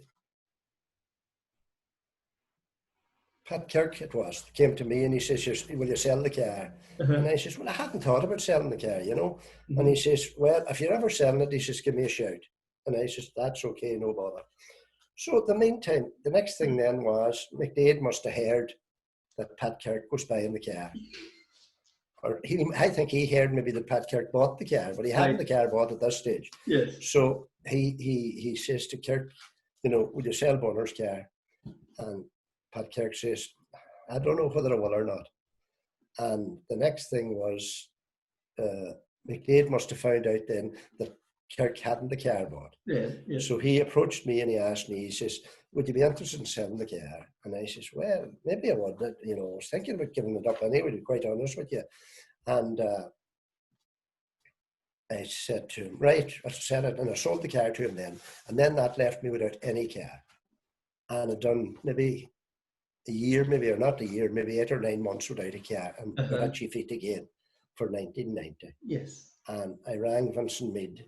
Pat Kirk it was, came to me and he says, will you sell the car? And I says, well, I hadn't thought about selling the car, you know. And he says, well, if you're ever selling it, he says, give me a shout. And I says, that's okay, no bother. So in the meantime, the next thing then was McDade must have heard that Pat Kirk was buying the car. Or I think he heard maybe that Pat Kirk bought the car, but he hadn't the car bought at this stage. Yes. So he says to Kirk, you know, will you sell Bonner's car? And Pat Kirk says, I don't know whether I will or not. And the next thing was, McDade must have found out then that Kirk hadn't the car bought. Yeah, yeah. So he approached me and he asked me, he says, would you be interested in selling the car? And I says, well, maybe I would. You know, I was thinking about giving it up anyway, to be quite honest with you. And I said to him, right, I said it, and I sold the car to him then. And then that left me without any car. And I'd done maybe a year, maybe, or not a year, maybe 8 or 9 months without a car, and got on Chief feet again for 1990. Yes. And I rang Vincent Mead.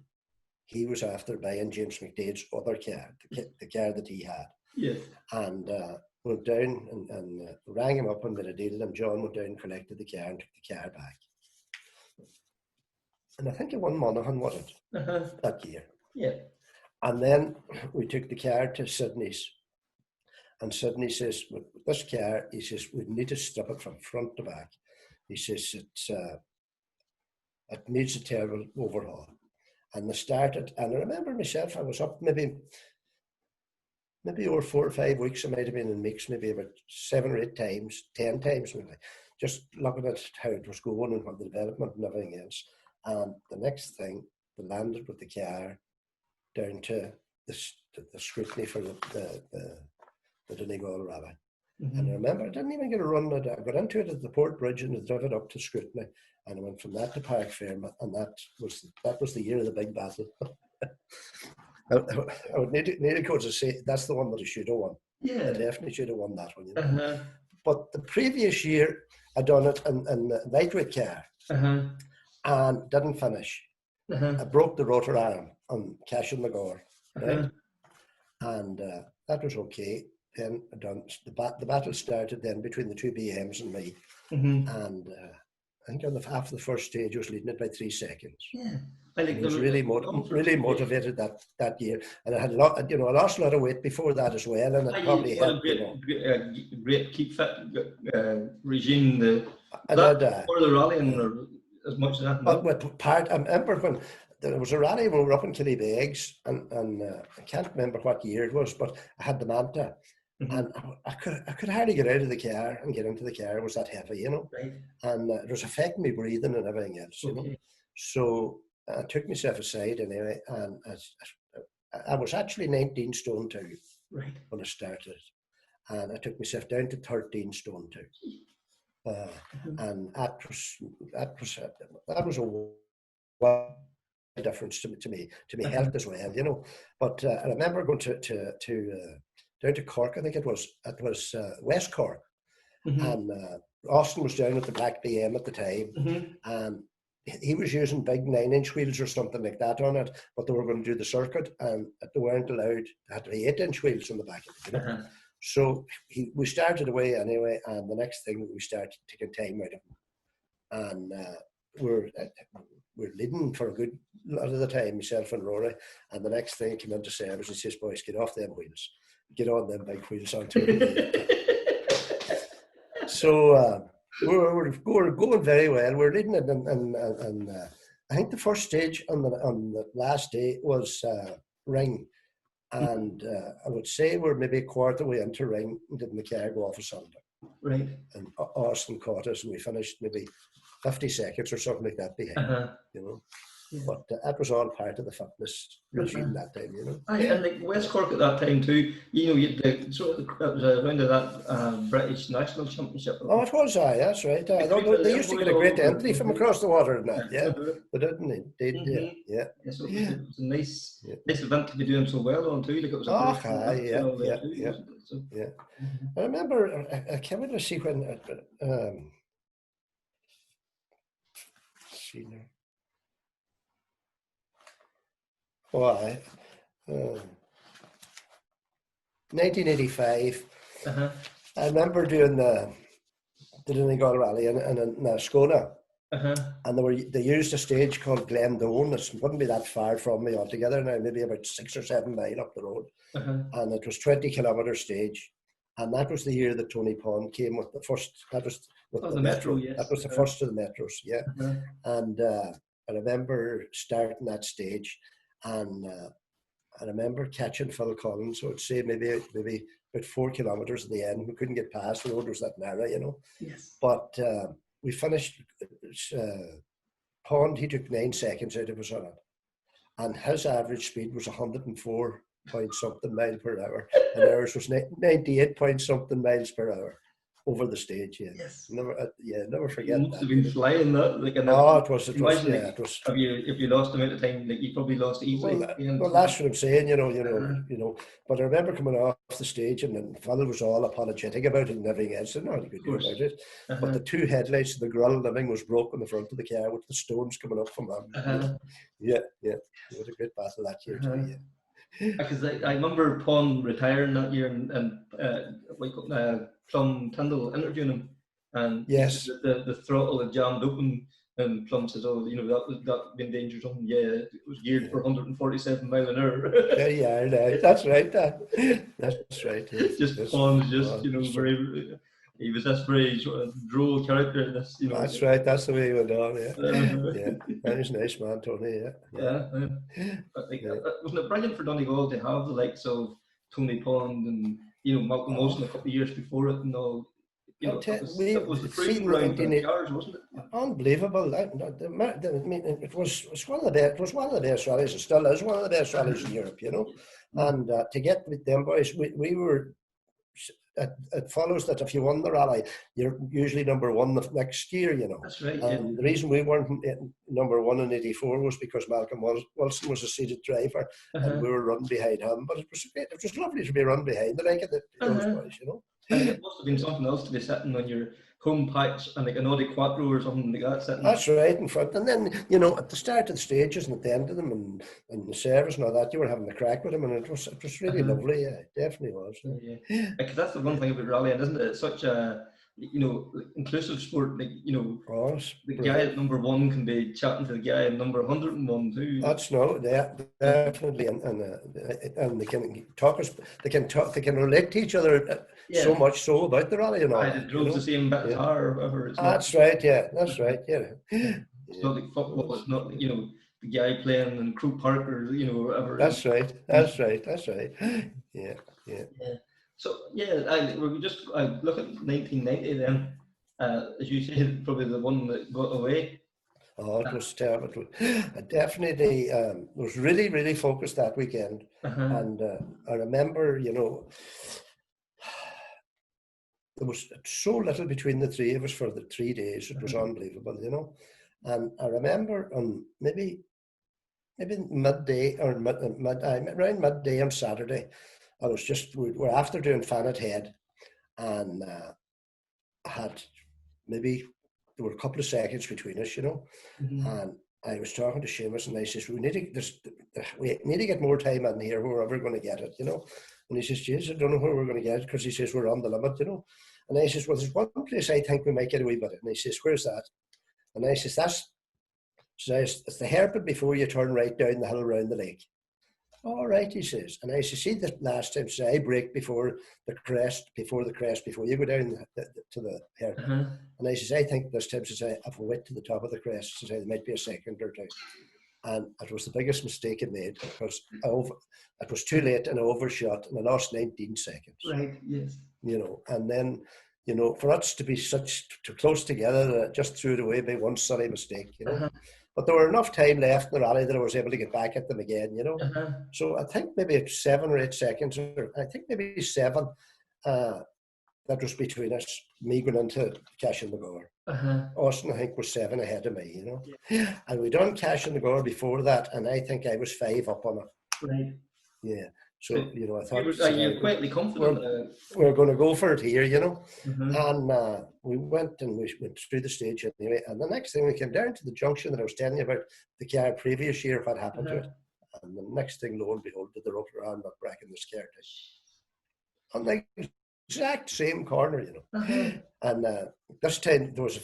He was after buying James McDade's other car, the car that he had. Yes. And went down and rang him up and made a deal, and John went down and collected the car and took the car back. And I think he won Monaghan, was it, that year? Yeah. And then we took the car to Sydney's. And Sydney says, with this car, he says, we need to strip it from front to back. He says, it needs a terrible overhaul. And they started, and I remember myself, I was up maybe over 4 or 5 weeks, I might have been in mix maybe about 7 or 8 times, 10 times maybe, just looking at how it was going and what the development and everything else. And the next thing, they landed with the car down to the scrutiny for the Donegal Rally. And I remember I didn't even get a run at it. I got into it at the Port Bridge and I drove it up to scrutiny, and I went from that to Park Fairmont, and that was the year of the big battle. I would need to go to say that's the one that I should have won. Yeah. I definitely should have won that one. You know? But the previous year I done it in the lightweight car and didn't finish. I broke the rotor arm on Cash and McGore, right? And that was okay. Then the battle started then between the two BMs and me, and I think after the first stage I was leading it by 3 seconds. Yeah, I think I was really motivated that year, and I had a lot. You know, I lost a lot of weight before that as well, and it probably helped. Great keep fit regime. For the rally and as much as that. I remember when there was a rally when we were up in Killybegs, and I can't remember what year it was, but I had the Manta. And I could hardly get out of the car and get into the car. It was that heavy, you know. Right. And it was affecting me breathing and everything else, you know. So I took myself aside anyway, and I was actually 19 stone 2 when I started, and I took myself down to 13 stone 2, and that was a difference to me health as well, you know. But I remember going to down to Cork, I think it was West Cork, and Austin was down at the Black BM at the time, and he was using big 9-inch wheels or something like that on it, but they were going to do the circuit, and they weren't allowed. They had to be 8-inch wheels on the back of it, you know? So we started away anyway, and the next thing we started taking time out of him, and we're leading for a good lot of the time, myself and Rory, and the next thing came into service, he says, boys, get off them wheels. Get on them big wheels onto it. So we're going very well. We're leading it, and I think the first stage on the last day was Ring, and I would say we're maybe a quarter way into Ring, and didn't the car go off a Sunday. Right. And Austin caught us, and we finished maybe 50 seconds or something like that behind. You know. Yeah. But that was all part of the fitness regime that time, you know. And like West Cork at that time too, you know, it was around that British National Championship. Oh, it was, that's right. They used to get a great entry from across the water and that, yeah. They didn't, they did, yeah. So it was a nice event to be doing so well on too. Like it was yeah. I remember, I came in to see when, see now. 1985. I remember doing the Donegal Rally in Skona, and they used a stage called Glendone. It wouldn't be that far from me altogether now, maybe about 6 or 7 miles up the road, and it was 20-kilometre stage, and that was the year that Tony Pond came with the first. That was with the metro. Yes. That was the first of the metros, and I remember starting that stage. And I remember catching Phil Collins, so I'd say maybe about 4 kilometres at the end. We couldn't get past, the road was that narrow, you know. Yes. But we finished Pond, he took 9 seconds out of us on it. And his average speed was 104 point something miles per hour. And ours was 98 point something miles per hour over the stage, yeah. Yes. Never forget You that. must have been flying that. Like, it was. If you lost a amount of time, like, you probably lost easily. Well, that's what I'm saying, you know. But I remember coming off the stage, and then Phil was all apologetic about it and everything else. And nothing could do about it. But the 2 headlights of the grill living was broken in the front of the car with the stones coming up from them. Yeah. It was a great battle that year too. Yeah. Because I remember Pond retiring that year, and Plum Tyndall interviewing him, and yes, the throttle had jammed open, and Plum says, "Oh, you know, that been danger zone. Yeah, it was geared for 147 mile an hour." yeah, that's right. That's right. Just Pond's you know, very. He was this very sort of droll character. This, you know. That's right. That's the way he went on. Yeah, he's a nice man, Tony. Yeah. Wasn't it brilliant for Donegal to have the likes of Tony Pond and, you know, Malcolm Wilson a couple of years before it and all? You know, it was the proving ground for cars, wasn't it? Unbelievable. I mean, it was one of the best. It was one of the best rallies. It still is one of the best rallies in Europe. You know, and to get with them boys, we were. It follows that if you won the rally, you're usually number 1 the next year, you know. That's right. And the reason we weren't number 1 in '84 was because Malcolm Wilson was a seated driver, and we were running behind him. But it was lovely to be run behind the like of those boys, you know. And it must have been something else to be sitting on your home patch and like an Audi Quattro or something like that. Sitting. That's right, in front. And then, you know, at the start of the stages and at the end of them and the service and all that, you were having a crack with them, and it was really lovely. Yeah, it definitely was. Yeah. Because that's the one thing about rallying, isn't it? It's such a, you know, inclusive sport. Like, you know, the guy at number 1 can be chatting to the guy at number 101 too. That's definitely, and they can talk. They can relate to each other. So much so about the rally and all. It drove the same bit of car or whatever. That's right. That's right. It's not like football. It's not, you know, the guy playing in Crew Park or, you know, whatever. That's right. Yeah. So I look at 1990 then. As you said, probably the one that got away. Oh, it was terrible. I definitely was really focused that weekend, and I remember, you know, there was so little between the 3 of us for the 3 days. It was unbelievable, you know. And I remember on maybe midday or around midday on Saturday, we were after doing Fannet Head, and had maybe there were a couple of seconds between us, you know. And I was talking to Seamus, and I says, we need to get more time in here wherever we're going to get it, you know. And he says, "Jeez, I don't know where we're going to get it," because he says we're on the limit, you know. And I says, "Well, there's one place I think we might get a wee bit." And he says, "Where's that?" And I says, "It's the hairpin before you turn right down the hill around the lake." "All right," he says. And I says, "See, the last time, so I brake before the crest, before you go down to the hairpin." And I says, "I think this time, says I, if we went to the top of the crest, says I, there might be a second or two." And it was the biggest mistake I made, because it was too late and I overshot and I lost 19 seconds. Right, yes. You know, and then, you know, for us to be such too close together, that I just threw it away by one silly mistake, you know. But there were enough time left in the rally that I was able to get back at them again, you know. So I think maybe 7 or 8 seconds, or I think maybe 7, that was between us, me going into Cash in the Gore. Austin, I think, was 7 ahead of me, you know. And we done Cash in the Gore before that, and I think I was 5 up on it. Right. Yeah. So, you know, I thought... You're quietly confident? We're going to go for it here, you know. And we went through the stage anyway. And the next thing, we came down to the junction that I was telling you about, the car previous year, what happened to it. And the next thing, lo and behold, did the rotor arm not breaking the scare down. And like, exact same corner, you know. And this time there was a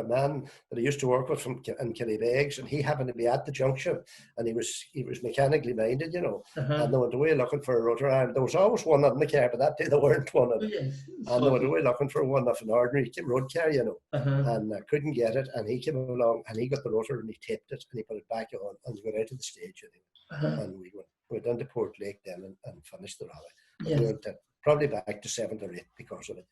man that I used to work with in Killybegs, and he happened to be at the junction, and he was mechanically minded, you know. And they went away looking for a rotor arm. There was always one in the car, but that day there weren't one in it. And they went away looking for one of an ordinary road car, you know. And couldn't get it, and he came along and he got the rotor and he taped it and he put it back on and he went out to the stage anyway. and we went into Port Lake then and finished the rally. Yes. We went probably back to 7th or 8th because of it.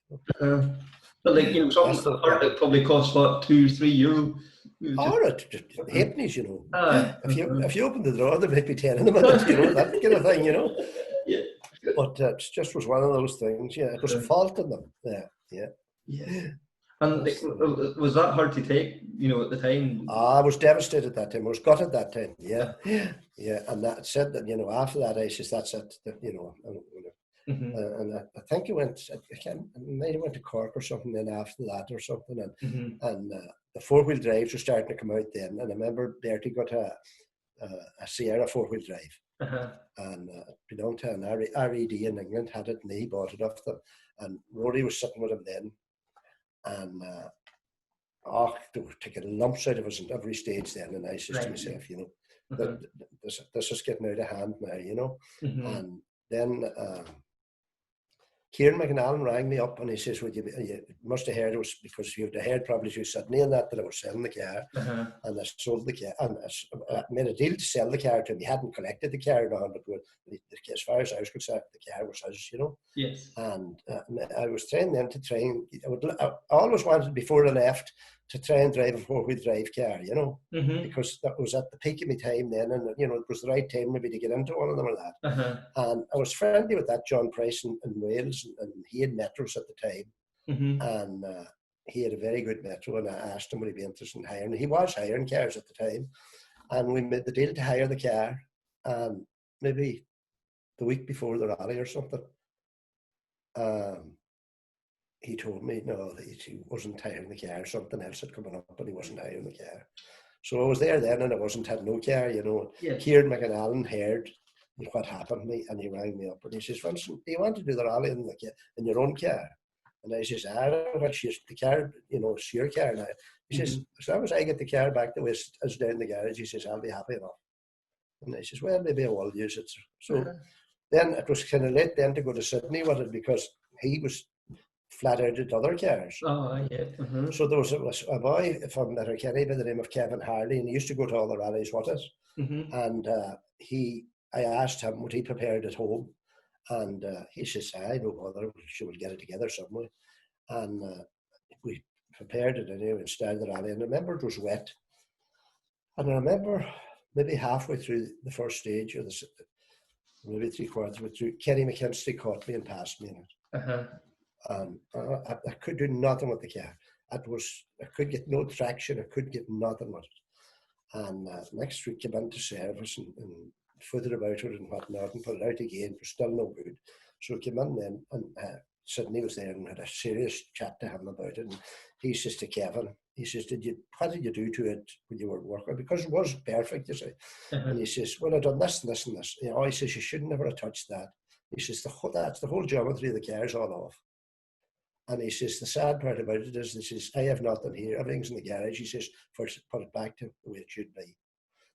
But like, you know, some part that probably costs what, €2-3. Halfpennies, you know. If you open the drawer, there might be 10 in a minute, you know, that kind of thing, you know. Yeah. But it just was one of those things. Yeah, it was a fault in them. Yeah. And was that hard to take, you know, at the time? I was devastated at that time. I was gutted at that time. Yeah. And that said that, you know, after that, I says, that's it. You know, and I think I went to Cork or something then after that or something. And the 4-wheel drives were starting to come out then. And I remember Bertie got a Sierra 4-wheel drive. And belonged to an RED in England, had it, and he bought it off them. And Rory was sitting with him then. And they were taking lumps out of us at every stage then. And I said to myself, you know, this is getting out of hand now, you know. And then Kieran McAnallen rang me up and he says, well, you must have heard it was because you'd have heard probably through Sydney and that I was selling the car. And I sold the car. And I made a deal to sell the car to him. He hadn't collected the car now, but as far as I was concerned, the car was his, you know. Yes. And I was trying then to train. I always wanted before I left to try and drive a 4-wheel drive car, you know, because that was at the peak of my time then, and you know it was the right time maybe to get into one of them or that. And I was friendly with that John Price in Wales, and he had Metros at the time, and he had a very good Metro, and I asked him would he be interested in hiring. He was hiring cars at the time, and we made the deal to hire the car, and maybe the week before the rally or something. He told me, no, he wasn't hiring the car. Something else had come up, and he wasn't hiring the car. So I was there then, and I had no car, you know. Yes. Kieran McAnallen heard what happened to me, and he rang me up, and he says, Vincent, do you want to do the rally in your own car? And I says, I don't know, the car, you know, it's your car now. He says, as long as I get the car back the way it's down the garage, he says, I'll be happy enough. And I says, well, maybe I will use it. So then it was kind of late then to go to Sydney with it because he was flat out at other cars. So there was a boy from Letterkenny by the name of Kevin Harley, and he used to go to all the rallies with us. And I asked him, would he prepare it at home? And he says, I no bother, she will get it together somewhere. And we prepared it anyway and started the rally. And I remember it was wet. And I remember maybe halfway through the first stage, or maybe 3/4 of it through, Kenny McKinstry caught me and passed me in it. And I could do nothing with the car. I could get no traction. I could get nothing with it. And next week came into service and further about it and whatnot and put it out again. It was still no good. So I came in then and Sydney was there and had a serious chat to him about it. And he says to Kevin, he says, what did you do to it when you were working? Because it wasn't perfect, you see. And he says, well, I've done this and this and this. You know, he says, you should never have touched that. He says, that's the whole geometry of the car is all off. And he says, the sad part about it is, he says, I have nothing here. Everything's in the garage. He says, first put it back to the way it should be.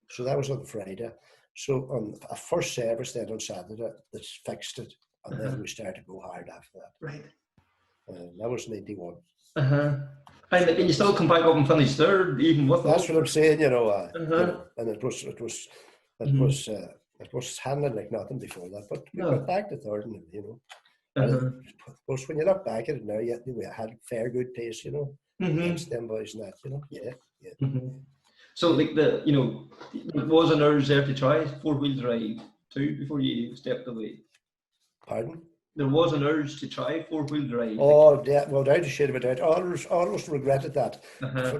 So that was on Friday. So on a first service then on Saturday, they fixed it. And then we started to go hard after that. Right. That was 91. And you still come back up and finish third, even with that's what I'm saying, you know. You know, and it was handled like nothing before that. But we got back to third, and you know. But when you look back at it now, we had fair good pace, you know, against them boys and that, you know. Yeah. So, like there was an urge there to try 4-wheel drive too before you stepped away. Pardon? There was an urge to try 4-wheel drive. Oh, yeah, well, without a shade of a doubt. I almost regretted that.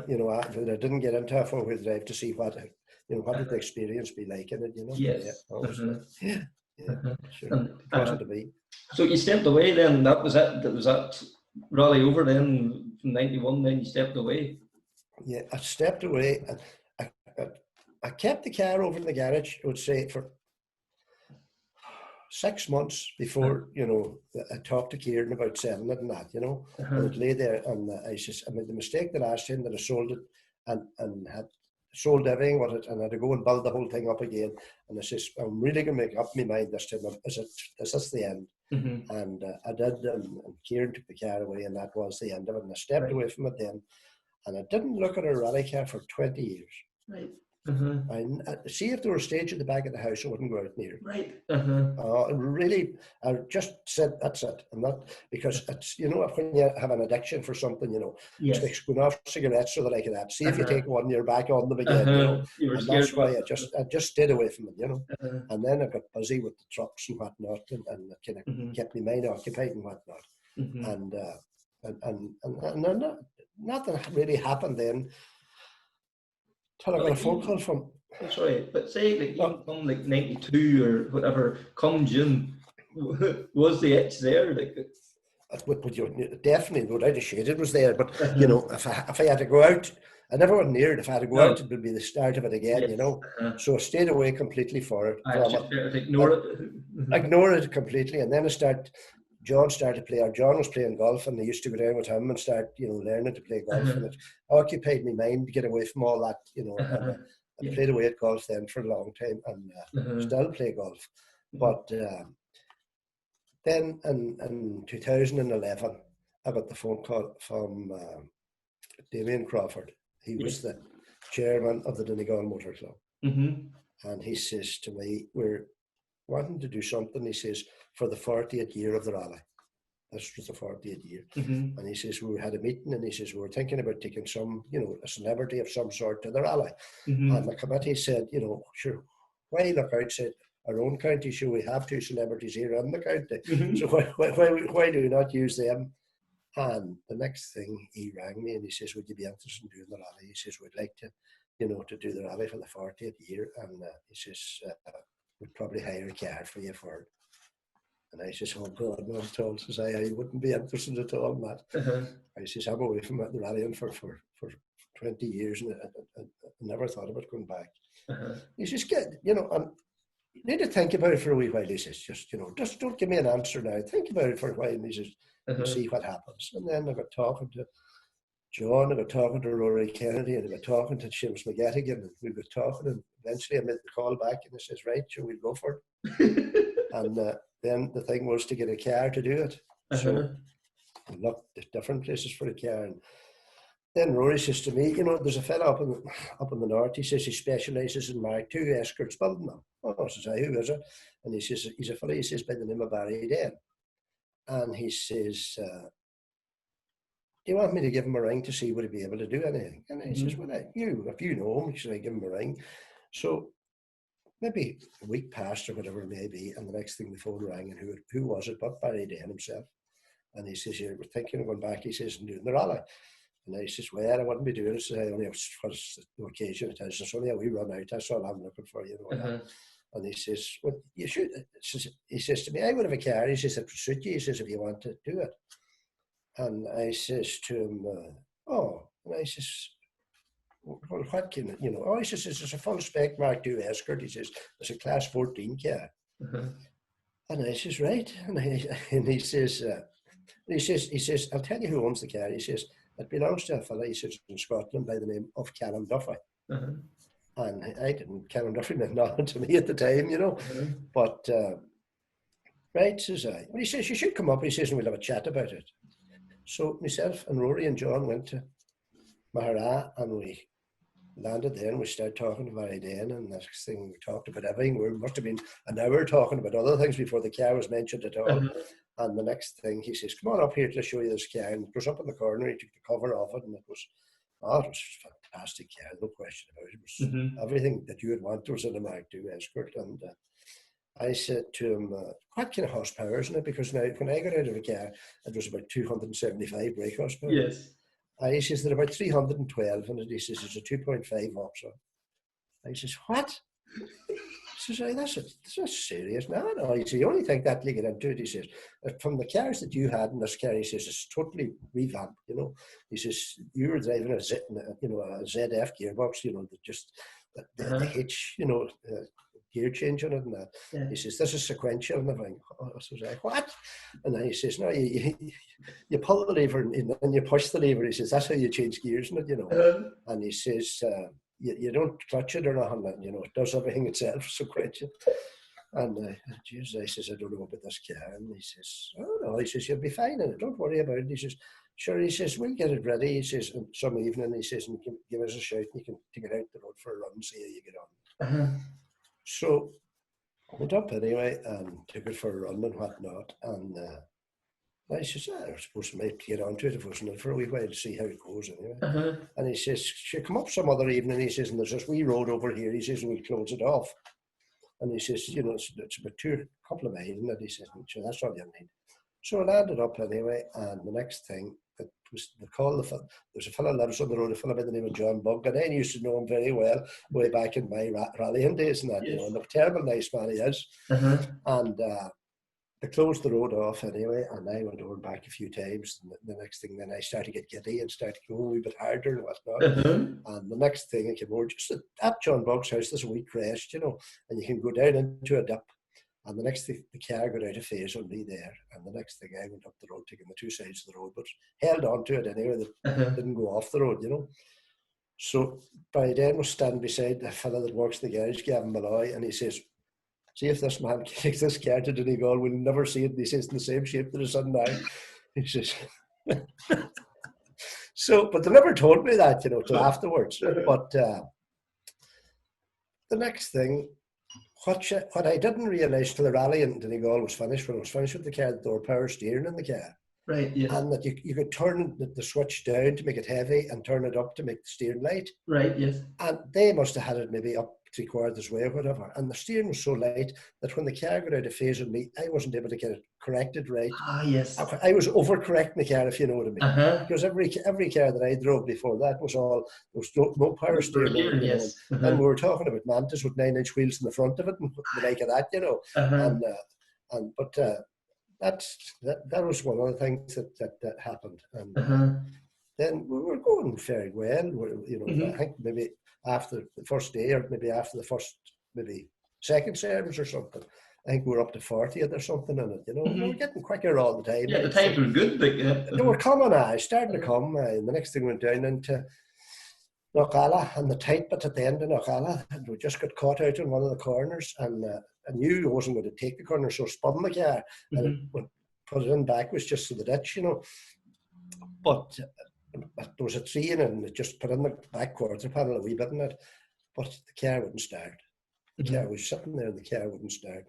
You know, that I didn't get into a 4-wheel drive to see what would the experience be like in it. You know. Yes. Yeah. Sure. It wasn't to be. So you stepped away then. That was it. That was that rally over then from 91. Then you stepped away. Yeah, I stepped away. And I kept the car over in the garage. I would say for 6 months before, you know, I talked to Kieran about selling it and that, you know. And it lay there, and I made the mistake the last time that I sold it and had sold everything with it, and I had to go and build the whole thing up again. And I says, I'm really going to make up my mind this time. Is this the end? And I did, and Kieran took the car away, and that was the end of it. And I stepped away from it then, and I didn't look at a rally car for 20 years. Right. And see if there were a stage at the back of the house, I wouldn't go out near. Right. Really, I just said that's it, and that because it's when you have an addiction for something, Yes. it's like going off cigarettes or the like of that. See if you take one, you're back on them again. You were and scared. That's why I just stayed away from it. And then I got busy with the trucks and whatnot, and it kind of kept my mind occupied and whatnot. And nothing really happened then till I got a phone call from. That's right. But say like even come like 92 or whatever, come June, was the itch there? Like Definitely, without a shade, it was there. But if I had to go out, I never went near it. If I had to go out, it would be the start of it again. Yes. So I stayed away completely for it. Ignore it. Ignore it completely, and then John started to play, or John was playing golf, and I used to go down with him and start, learning to play golf, and it occupied my mind to get away from all that, and I played away at golf then for a long time, and still play golf. But then in 2011, I got the phone call from Damien Crawford. He was the chairman of the Donegal Motor Club, and he says to me, "We're wanting to do something," he says, "for the 40th year of the rally." This was the 40th year. And he says, we had a meeting, and he says, we were thinking about taking some, a celebrity of some sort to the rally. And the committee said, sure, why look out, said, our own county, sure, we have 2 celebrities here in the county. So why do we not use them? And the next thing, he rang me and he says, would you be interested in doing the rally? He says, we'd like to, to do the rally for the 40th year. And he says, we'd probably hire a car for you for it. And I says, oh God, not at all. Says I wouldn't be interested at all in that. I says, I'm away from the rallying for 20 years, and I never thought about going back. He says, good, and you need to think about it for a wee while. He says, just don't give me an answer now. Think about it for a while. And he says, we'll see what happens. And then I got talking to John, I got talking to Rory Kennedy, and I got talking to Seamus McGettigan, and we got talking, and eventually I made the call back, and I says, right, sure, we'll go for it. And then the thing was to get a car to do it. So I looked at different places for a car. And then Rory says to me, there's a fella up in the north. He says he specialises in Mark II escorts building them. Oh, says I, who is it? And he says, he's a fella, he says, by the name of Barry Den. And he says, do you want me to give him a ring to see would he be able to do anything? And he says, well, if you know him, should I give him a ring? So maybe a week passed or whatever it may be, and the next thing the phone rang, and who was it but Barry Den himself? And he says, we're thinking of going back, he says, and doing the rally. And I says, well, I wouldn't be doing it. So I only have the occasion it is. It's only a wee run out, that's all I'm looking for, And he says, well, you should. He says to me, I would have a car. He says, it would suit you. He says, if you want to do it. And I says to him, and I says, well, what can it, he says, it's a full spec Mark II escort. He says, it's a class 14 car. And I says, right. And he says, I'll tell you who owns the car. He says, it belongs to a fella, he says, in Scotland by the name of Callum Duffy. And Callum Duffy meant nothing to me at the time, But, right, says I. Well, he says, you should come up. He says, and we'll have a chat about it. So myself and Rory and John went to Mahara, and we landed there, and we started talking to Barry Den, and the next thing we talked about everything. We must have been an hour talking about other things before the car was mentioned at all. And the next thing he says, come on up here to show you this car. And it goes up in the corner, he took the cover off it, and it was a fantastic car, no question about it. It was everything that you would want was in a Mark II escort. And I said to him, what kind of horsepower isn't it? Because now when I got out of the car, it was about 275 brake horsepower. Yes. He says they're about 312, and he says it's a 2.5 Vauxhall. I says, what? He says, that's serious. No. He says, you only think that you get into it. He says, from the cars that you had in this car, he says, it's totally revamped, He says, you were driving a ZF gearbox, the hitch, gear change on it and that. Yeah. He says, this is sequential. And I'm like, what? And then he says, no, you pull the lever and then you push the lever. He says, that's how you change gears in it, And he says, you don't clutch it or nothing, it does everything itself, sequential. And I says, I don't know about this car. And he says, oh no, he says, you'll be fine in it, don't worry about it. He says, sure, he says, we'll get it ready. He says, some evening, he says, and give us a shout, and you can take it out the road for a run and see how you get on. So I went up anyway and took it for a run and whatnot. And I says, I was supposed to maybe get onto it if it wasn't for a wee while to see how it goes anyway. And he says, she'll come up some other evening. He says, and there's this wee road over here. He says, and we'll close it off. And he says, you know, it's about couple of miles. And he says, sure, that's all you need. So I landed up anyway. And the next thing, it was the call. There's a fellow lives on the road, a fellow by the name of John Bug. And I used to know him very well way back in my rallying days and that, you know, and a terrible nice man he is. And they closed the road off anyway, and I went over back a few times. And the next thing, then I started to get giddy and started to go a wee bit harder and whatnot. And the next thing, I came over just at John Bug's house. There's a wee crest, you know, and you can go down into a dip. And the next thing, the car got out of phase on me there. And the next thing, I went up the road, taking the two sides of the road, but held on to it anyway. That didn't go off the road, you know. So by then, was standing beside the fellow that works in the garage, Gavin Malloy, and he says, see if this man takes this car to Donegal, we'll never see it. He says, in the same shape that it's in now. He says, so, but they never told me that, you know, till afterwards. But the next thing, what I didn't realise till the rally in Donegal was finished, when I was finished with the car, that there were power steering in the car. Right, yes. And that you could turn the switch down to make it heavy and turn it up to make the steering light. Right, yes. And they must have had it maybe up 3/4 way or whatever. And the steering was so light that when the car got out of phase with me, I wasn't able to get it corrected right. Ah, yes. I was overcorrecting the car, if you know what I mean. Because every car that I drove before that was all, there was no power steering. Yes. And we were talking about Mantis with 9-inch wheels in the front of it and the like of that, you know. But that was one of the things that happened. And then we were going very well. You know, I think maybe after the first day, or maybe after the first, maybe second service or something, I think we were up to 40th or something in it. You know, we were getting quicker all the time. Yeah, the times were good, but they were coming. Starting to come. And the next thing we went down into Knockalla, and the tight bit at the end of Knockalla, and we just got caught out in one of the corners, and I knew I wasn't going to take the corner, so I spun the car and put it in backwards just to the ditch, you know. But there was a tree in it, and it just put in the back quarter panel a wee bit in it, but the car wouldn't start. The car was sitting there, and the car wouldn't start.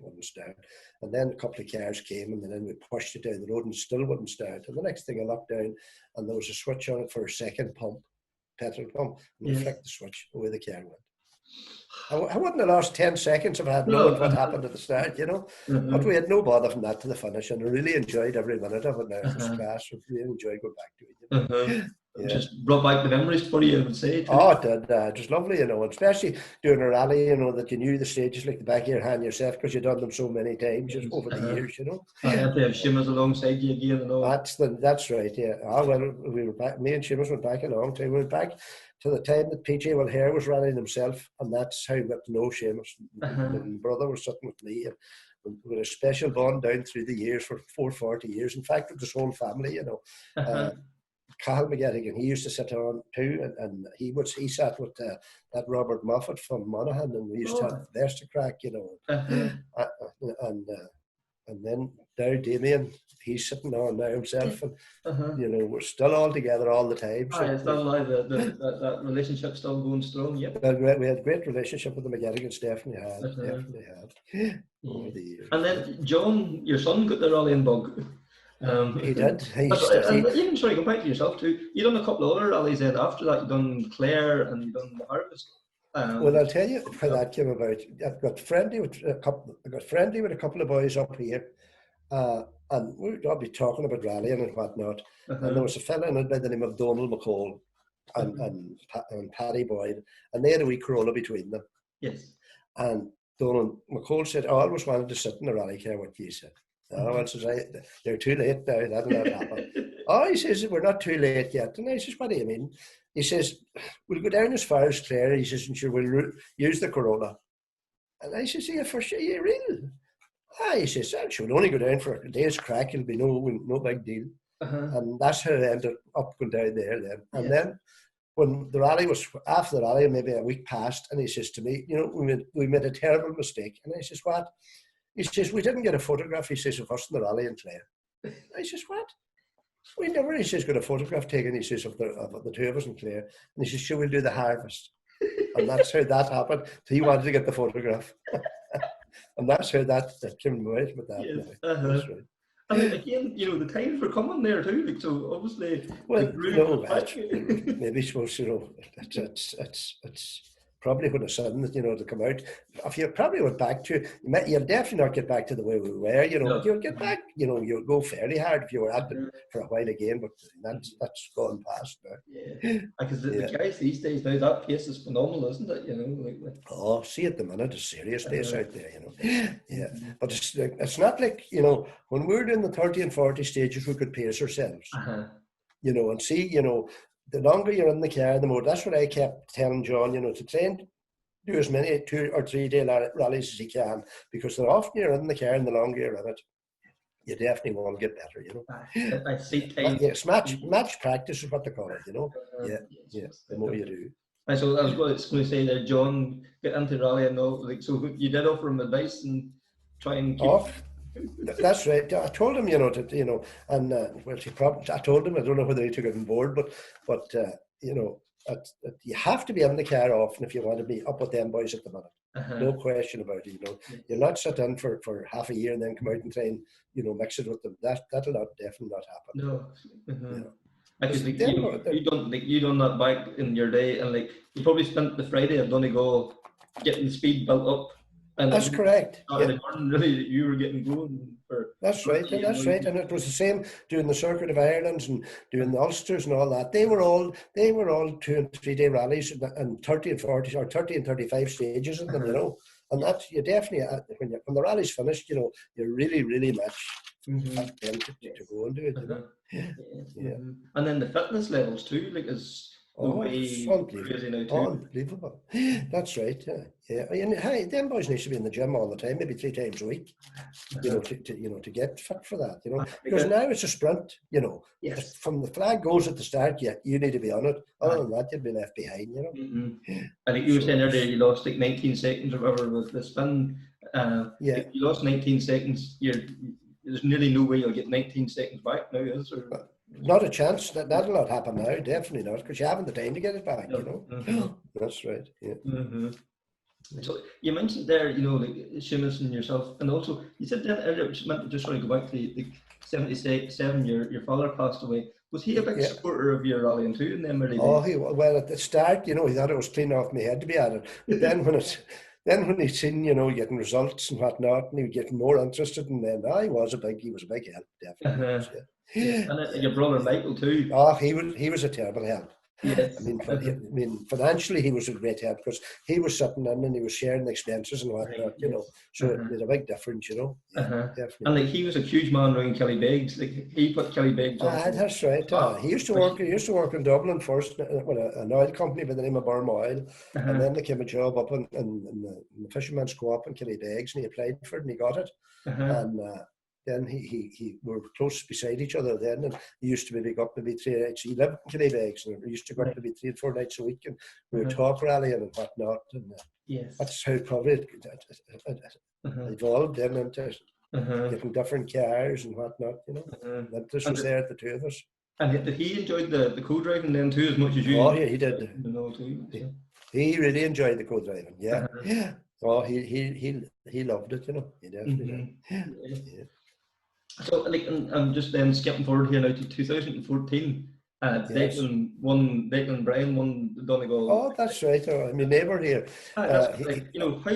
And then a couple of cars came, and then we pushed it down the road, and it still wouldn't start. And the next thing, I looked down, and there was a switch on it for a second pump, petrol pump, and we flicked the switch, away the car went. I wouldn't have lost 10 seconds if I had known what happened at the start, you know. But we had no bother from that to the finish, and I really enjoyed every minute of it now. It was class. I really enjoyed going back to it. You know? Just brought back the memories for you, I would say. Oh, it did. It was lovely, you know, especially doing a rally, you know, that you knew the stages like the back of your hand yourself because you'd done them so many times just over the years, you know. I have to have Seamus alongside you again and all. That's right, yeah. Well, we were back. Me and Seamus went back a long time. We went back to the time that PJ Wilhare was rallying himself, and that's how we got to know Seamus. My brother was sitting with me, and we had a special bond down through the years for 40 years. In fact, with his whole family, you know. Cathal McGettigan, he used to sit on too, and he sat with that Robert Moffat from Monaghan, and we used to have the best of crack, you know. And then now Damien, he's sitting on now himself, and you know, we're still all together all the time. So it's not like that relationship's still going strong. Yep. We had a great relationship with the McGettigans, definitely had. Over the years. And then John, your son, got the rallying bug. He did. Even sorry, go back to yourself too. You done a couple of other rallies then after that. You done Clare and you done the Harvest. Well, I'll tell you how that came about. I got friendly with a couple of boys up here, and I'll be talking about rallying and whatnot. And there was a fella in it by the name of Donald McCall and Paddy Boyd, and they had a wee Corolla between them. Yes. And Donald McCall said, "I always wanted to sit in a rally car." What you said? Oh, well, says I, "You're too late now. That'll not happen." Oh, he says, "We're not too late yet." And I says, "What do you mean?" He says, "We'll go down as far as Clare." He says, "And sure, we'll use the Corolla." And I says, "Yeah, for sure, you real?" He says, "Sure, we'll only go down for a day's crack. It'll be no big deal." And that's how it ended up going down there then. And then when the rally was, after the rally, maybe a week passed, and he says to me, "You know, we made a terrible mistake." And I says, "What?" He says, "We didn't get a photograph," he says, "of us in the rally in Clare." I says, "What?" We never, he says, got a photograph taken, he says, of the two of us and Claire. And he says, sure, we'll do the harvest. And that's how that happened. So he wanted to get the photograph. And that's how that came about with that. Yes. That's right. And then again, you know, the times were coming there too. Like, so obviously, well, the you know, back. maybe suppose, you know, it's probably when it's sudden that, you know, to come out. If you probably went back to, you'll definitely not get back to the way we were, you know. No. You'll get back, you know, you'll go fairly hard if you were at it for a while again, but that's gone past now. Yeah, because the guys these days now, that pace is phenomenal, isn't it? You know, like oh, see, at the minute, it's serious pace out there, you know. Yeah, but it's not like, you know, when we were doing the 30 and 40 stages, we could pace ourselves, you know, and see, you know, the longer you're in the car, the more. That's what I kept telling John, you know, to try and do as many 2 or 3 day rallies as you can, because the often you're in the car and the longer you're in it, you definitely want to get better, you know. I see time. Yes, match practice is what they call it, you know. The more you do. And so I was going to say that John got into rally and all, like, so you did offer him advice and try and keep. That's right. I told him, you know, and well, I told him, I don't know whether he took it on board, but you know, you have to be in the car often if you want to be up with them boys at the minute. No question about it. You know, you'll not sit in for half a year and then come out and try and, you know, mix it with them. That'll definitely not happen. No. You know. Because like, you done that back in your day, and like you probably spent the Friday at Donegal getting the speed built up. And that's correct. Morning, really, you were getting going for. That's right. That's right. And it was the same doing the Circuit of Ireland and doing the Ulsters and all that. They were all 2 and 3 day rallies and 30 and 40 or 30 and 35 stages in them, you know. And that you definitely, when the rally's finished, you know, you really much to go and do it, you know. Yeah. And then the fitness levels too, like is. Unbelievable. That's right. Yeah. And hey, them boys need to be in the gym all the time, maybe 3 times a week. You know, to get fit for that. You know, because now it's a sprint. You know, from the flag goes at the start, you need to be on it. Other than that, you'd be left behind. You know. I think you were saying earlier you lost like 19 seconds or whatever with the spin. If you lost 19 seconds. There's nearly no way you'll get 19 seconds back now, is there? Not a chance. That'll not happen now. Definitely not, because you haven't the time to get it back. You know. That's right. Yeah. So you mentioned there, you know, like Seamus and yourself, and also you said that earlier, which meant to just want to go back to the 77. Your father passed away. Was he a big supporter of your rallying too in them early days? Oh, well, at the start, you know, he thought it was clean off my head to be at it. But then when he'd seen, you know, getting results and whatnot, and he would get more interested, and then he was a big help, definitely. And your brother Michael too. Oh, he was a terrible help. Yes. I mean, financially he was a great help, because he was sitting in and he was sharing the expenses and whatnot, you know. So it made a big difference, you know. Definitely. And like he was a huge man around Kelly Beggs. Like he put Kelly Beggs on. That's right. He used to work in Dublin first with an oil company by the name of Burma Oil, and then there came a job up in the Fisherman's Co-op in Kelly Beggs, and he applied for it and he got it. And then we were close beside each other then, and he used to maybe go up maybe 3 nights. He lived in Killybegs, and we used to go up maybe 3 or 4 nights a week, and we would talk rallying and whatnot. And that's how probably it evolved then into getting different cars and whatnot, you know. And this was there at the two of us. And did he enjoyed the co-driving then too as much as you? Oh yeah, he did. Too. He really enjoyed the co-driving. Yeah. Oh, he loved it, you know. He definitely did. So, like, I'm just then skipping forward here now to 2014. Declan Bryan won the Donegal. Oh, that's right. My neighbour here. You know, how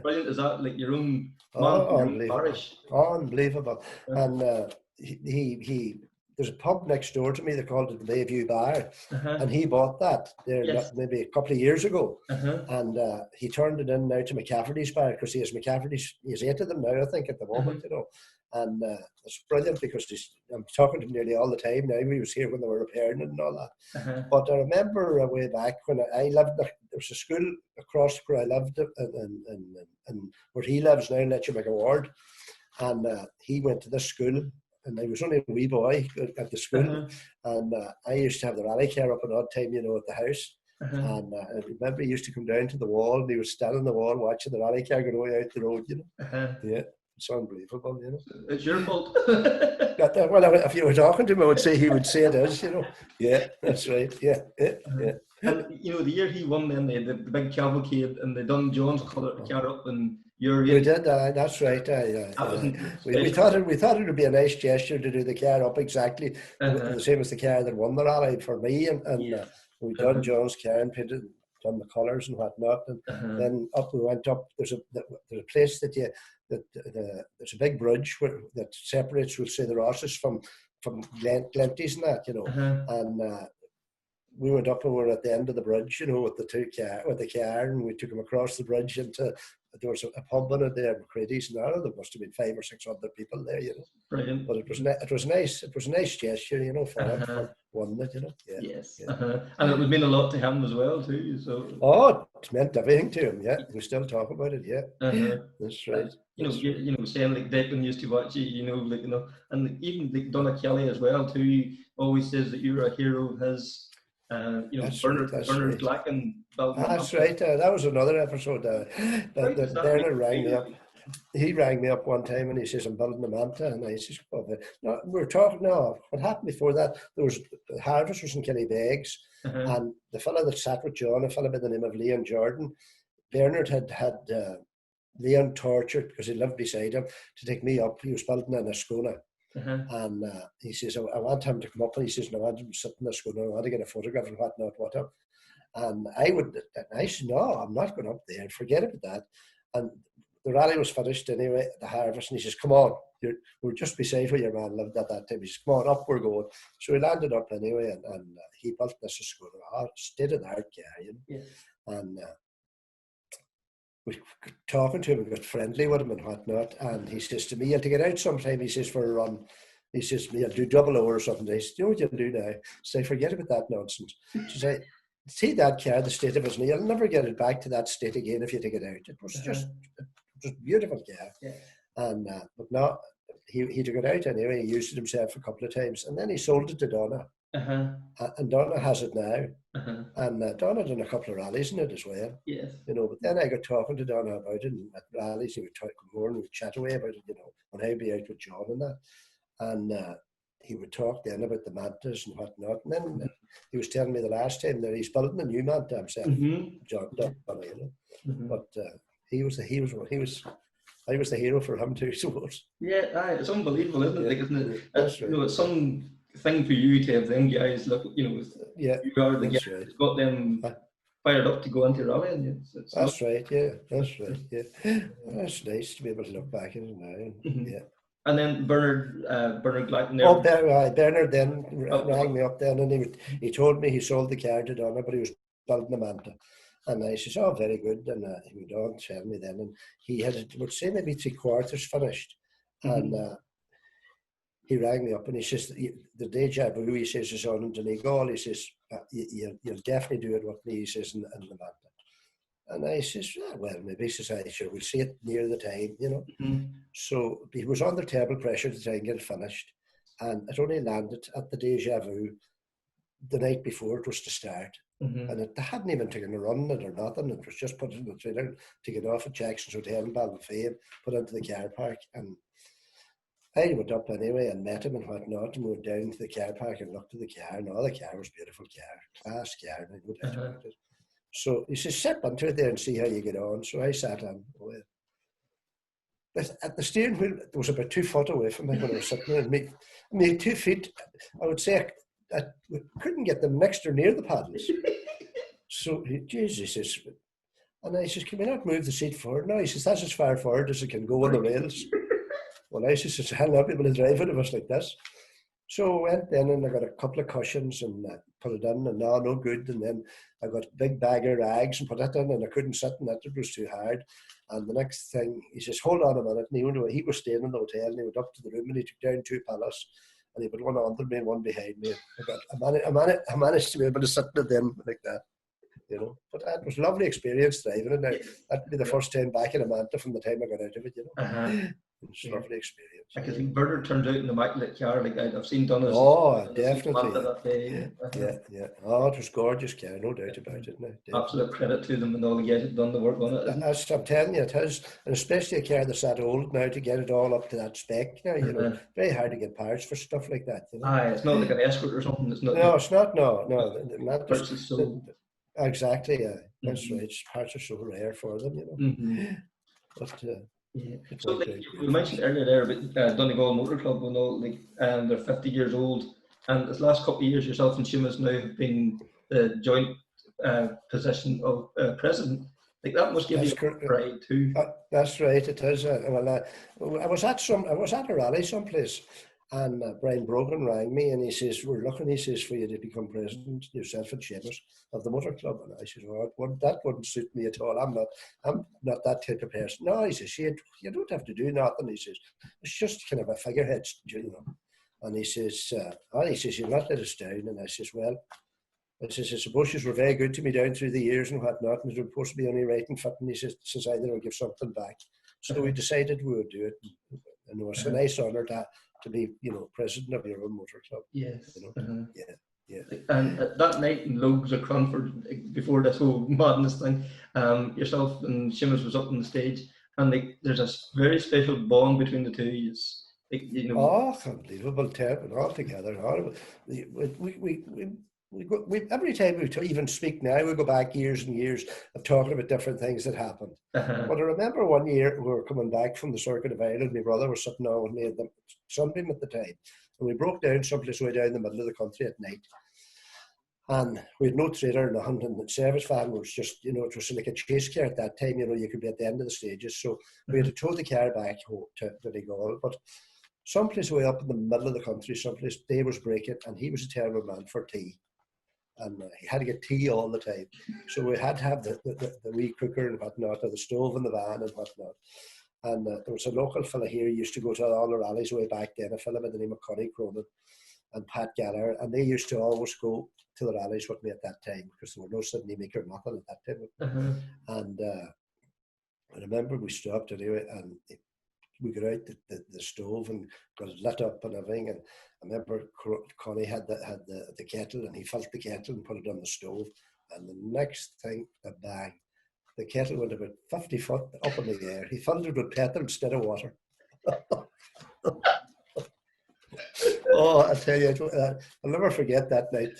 brilliant is that? Like your own man from your own parish. Unbelievable. And he there's a pub next door to me. They called it the Bayview Bar, and he bought that there maybe a couple of years ago. And he turned it in now to McCafferty's Bar, because he has McCafferty's. He has 8 of them now, I think, at the moment. You know. And it's brilliant, because I'm talking to him nearly all the time now. He was here when they were repairing it and all that. But I remember way back when I lived there was a school across where I lived, and where he lives now, Letcham Ward. And he went to this school, and I was only a wee boy at the school. And I used to have the rally car up an odd time, you know, at the house. And I remember he used to come down to the wall, and he would stand on the wall watching the rally car go away out the road, you know. It's unbelievable, you know. It's your fault. Well, if you were talking to him, I would say he would say it is, you know. Yeah, that's right. Yeah. And you know, the year he won, then the big cavalcade, and they done John's car up, and you're we did. That's right. We thought it would be a nice gesture to do the car up exactly the same as the car that won the rally for me, and we done John's car and painted, done the colours and whatnot, and then up we went up. There's a place that there's a big bridge that separates, we'll say, the Rosses from Glenties and that, you know, and we went up and we were at the end of the bridge, you know, with the car, and we took him across the bridge into. There was a pub in it there, McCready's, and there must have been 500 or 600 people there, you know. Brilliant. But it was nice. It was a nice gesture, you know, for one that, you know. Yeah. Yes. Yeah. And it would mean a lot to him as well too. So. Oh, it meant everything to him. Yeah, we still talk about it. Yeah. That's right. You know, saying like Declan used to watch you, you know, like, you know, and even like Donna Kelly as well too. Always says that you're a hero of his. You know, Bernard Black and Belgium. That's right. That was another episode. That Bernard rang me up. He rang me up one time and he says, "I'm building a Manta," and I says, "Oh, no, we were talking." No, what happened before that? There was Harvest was in Killybegs, and the fellow that sat with John, a fellow by the name of Leon Jordan, Bernard had Leon tortured because he lived beside him to take me up. He was building in a schooner. And he says, I want him to come up, and he says, "No, I want him to sit in the schooner, I want to get a photograph and whatnot. And I said, "No, I'm not going up there, forget about that." And the rally was finished anyway, the Harvest, and he says, "Come on, we're just beside where your man lived at that time." He says, "Come on, up we're going." So we landed up anyway, and he built this schooner, state of the art guy, you know. Yeah. And we were talking to him, we got friendly with him and whatnot, and he says to me, "You'll take it out sometime," he says, "for a run." He says to me, "I'll do 00 or something." I said, "You know what you'll do now?" So forget about that nonsense. She said, "See that car, the state of his knee, you'll never get it back to that state again if you take it out." It was just a beautiful car. Yeah. And but no, he took it out anyway. He used it himself a couple of times, and then he sold it to Donna. And Donna has it now. And Donna done a couple of rallies in it as well. Yes. You know, but then I got talking to Donna about it, and at rallies we would talk more and we'd chat away about it, you know, when I'd be out with John and that. And he would talk then about the Mantas and whatnot. And then he was telling me the last time that he's building a new Manta himself, John Donna, you know. But I was the hero for him too, so yeah, it's unbelievable, isn't it? Like, isn't it? That's right. You know, it's some thing for you to have them guys look, you know, you are the guy that's got them fired up to go into rally, and that's right. Yeah, that's right. Yeah, that's nice to be able to look back at it now. Yeah. And then Bernard Glacken there. Oh, Bernard then rang me up then, and he told me he sold the car to Donna, but he was building a Manta. And I says, "Oh, very good." And he went on to tell me then, and he had, I would say, maybe 3/4 finished. And he rang me up and he says, "The deja vu," he says, "is on in Donegal." He says, "You'll definitely do it with me," he says, in the Manta. And I says, "Well, maybe," says I, "sure, we'll see it near the time, you know." So he was under terrible pressure to try and get it finished. And it only landed at the Deja Vu the night before it was to start. And they hadn't even taken a run in it or nothing. It was just put in the trailer, taken off at Jackson's Hotel in Ballinfane, put into the car park. And I went up anyway and met him and whatnot, and we went down to the car park and looked at the car, and all the car was a beautiful car, class car, and I no doubt about it. So he says, "Sit onto it there and see how you get on." So I sat on. At the steering wheel, there was about 2 foot away from me when I was sitting there. And me 2 feet, I would say, I couldn't get them next or near the paddles. So Jesus says, and I says, "Can we not move the seat forward?" "No," he says, "that's as far forward as it can go on the rails." Well, I says, "I'll not be able to drive it if it's like this." So I went then and I got a couple of cushions and put it in, and no good. And then I got a big bag of rags and put it in, and I couldn't sit in it, it was too hard. And the next thing, he says, "Hold on a minute." And he was staying in the hotel, and he went up to the room and he took down 2 pillows, and he put one under me and one behind me. I managed to be able to sit in it then like that. you know. But it was a lovely experience driving it. Now, that'd be the first time back in a Manta from the time I got out of it, you know. It was a lovely experience. I can think Bernard turned out an immaculate car. Like I've seen Donegal. Oh, definitely. That day. Yeah. Oh, it was gorgeous car, no doubt about it. No, absolute credit to them and all the guys that done the work on it. As I'm telling you, it is, and especially a car that's that old now to get it all up to that spec now. You know, very hard to get parts for stuff like that. You know? It's not like an Escort or something. It's not. No, it's not. No. Exactly. Yeah, that's right. Parts are so rare for them, you know. But. So like you mentioned earlier there about Donegal Motor Club and all, like they're 50 years old, and this last couple of years yourself and Seamus now have been the joint position of president. Like that must give you pride too. That's right, it is. I was at a rally someplace, and Brian Brogan rang me and he says, "We're looking," he says, "for you to become president, yourself and Seamus, of the motor club." And I said, "Well, that wouldn't suit me at all. I'm not that type of person." No, he says, "You don't have to do nothing." He says, "It's just kind of a figurehead, you know." And he says, "You'll not let us down." And I says, "Well," I suppose you were very good to me down through the years and whatnot, and it was supposed to be only right and fit." And he says, "Either I'll give something back." So we decided we would do it. You know, it's a nice honour to be, you know, president of your own motor club. Yes. You know? Yeah. And that night in Logues or Cronford, before this whole madness thing, yourself and Seamus was up on the stage, and like there's a very special bond between the two of you. Like, you know. Oh, unbelievable, terrible altogether. We every time we even speak now, we go back years and years of talking about different things that happened. But I remember one year we were coming back from the Circuit of Ireland. My brother was sitting on with me at the Sunbeam at the time, and we broke down someplace way down the middle of the country at night. And we had no trailer or nothing, and the service van was just, you know, it was like a chase car at that time. You know, you could be at the end of the stages, so we had to tow the car back home to Donegal. But someplace way up in the middle of the country, someplace day was breaking, and he was a terrible man for tea. And he had to get tea all the time. So we had to have the wee cooker and whatnot, or the stove in the van and whatnot. And there was a local fella here who used to go to all the rallies way back then, a fella by the name of Connie Cronin and Pat Gallagher. And they used to always go to the rallies with me at that time, because there were no Sydney maker or nothing at that time. And I remember we stopped anyway, and we got out the stove and got it lit up and everything. And I remember Connie had the kettle, and he filled the kettle and put it on the stove. And the next thing, the bang, the kettle went about 50 foot up in the air. He filled it with petrol instead of water. Oh, I tell you, I'll never forget that night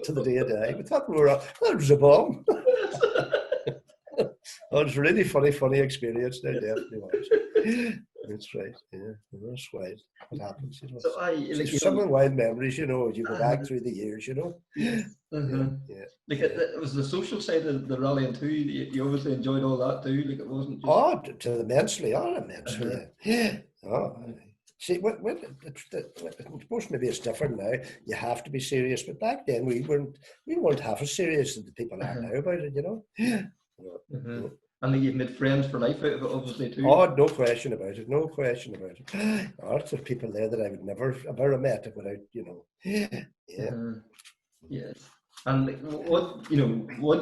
to the day of day. We thought it was a bomb. Oh, it was a really funny experience. There definitely was. That's right. Yeah, that's wild. What happens, you know? So some wild memories, you know, as you go back through the years, you know. Yeah. Like it was the social side of the rallying too. You obviously enjoyed all that too. Like it wasn't just... immensely. Yeah. Oh. See, I suppose maybe it's different now. You have to be serious, but back then we weren't half as serious as the people are now about it, you know. Yeah. And you've made friends for life out of it, obviously too. Oh, no question about it. No question about it. Lots of people there that I would never have ever met without, you know. Yeah. Yes. And what do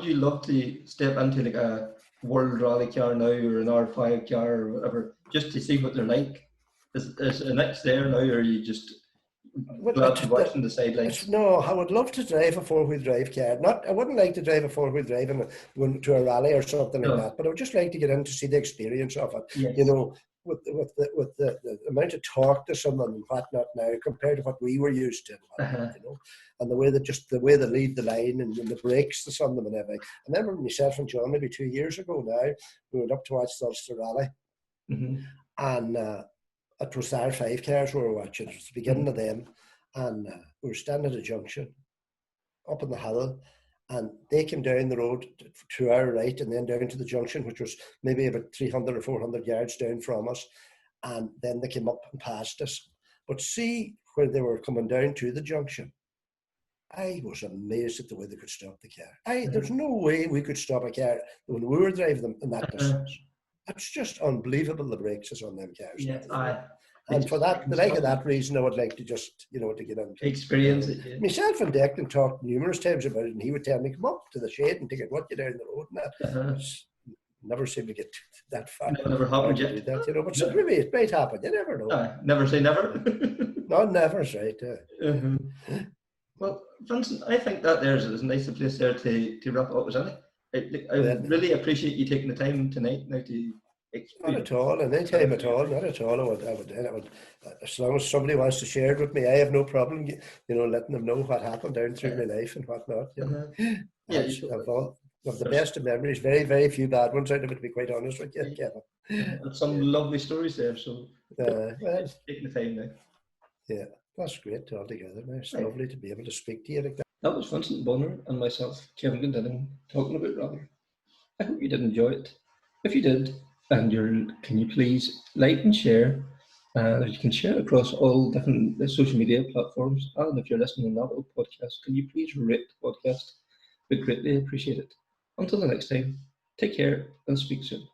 you love to step into, like a world rally car now, or an R5 car or whatever, just to see what they're like? Is an X there now, or are you just glad to watch from the sidelines? No, I would love to drive a four-wheel drive car. I wouldn't like to drive a four-wheel drive and go to a rally or something like that, but I would just like to get in to see the experience of it. Yes. You know, with the amount of talk to someone and whatnot now compared to what we were used to, you know, and the way they lead the line and the brakes that's on them and everything. I remember myself and John maybe 2 years ago now, we went up to watch the Ulster Rally, and it was the R5 cars we were watching. It was the beginning of them, and we were standing at a junction up on the hill, and they came down the road to our right and then down to the junction, which was maybe about 300 or 400 yards down from us, and then they came up and passed us. But see, where they were coming down to the junction, I was amazed at the way they could stop the car. There's no way we could stop a car when we were driving them in that distance. It's just unbelievable, the brakes is on them cars. Yeah, And for that, the like of that reason, I would like to just, to get into experience it. Yeah. Myself and Declan talked numerous times about it, and he would tell me, come up to the shade and take it, what you down the road and that. Never seem to get that far. Never happened yet. That, but so maybe it might happen. You never know. Never say never. No, never's right. Well, Vincent, I think that there's a nice place there to wrap it up, isn't it? I really appreciate you taking the time tonight now to. Not at all, any time at all, not at all. I would, as long as somebody wants to share it with me, I have no problem, letting them know what happened down through my life and whatnot. Of the best of memories, very, very few bad ones out of it, to be quite honest with you, Kevin. And some lovely stories there, so taking the time now. Yeah, that's great altogether. It's lovely to be able to speak to you like that. That was Vincent Bonner and myself, Kevin Glendenning, talking about rally. I hope you did enjoy it. If you did, can you please like and share? You can share it across all different social media platforms. And if you're listening on that podcast, can you please rate the podcast? We'd greatly appreciate it. Until the next time, take care and speak soon.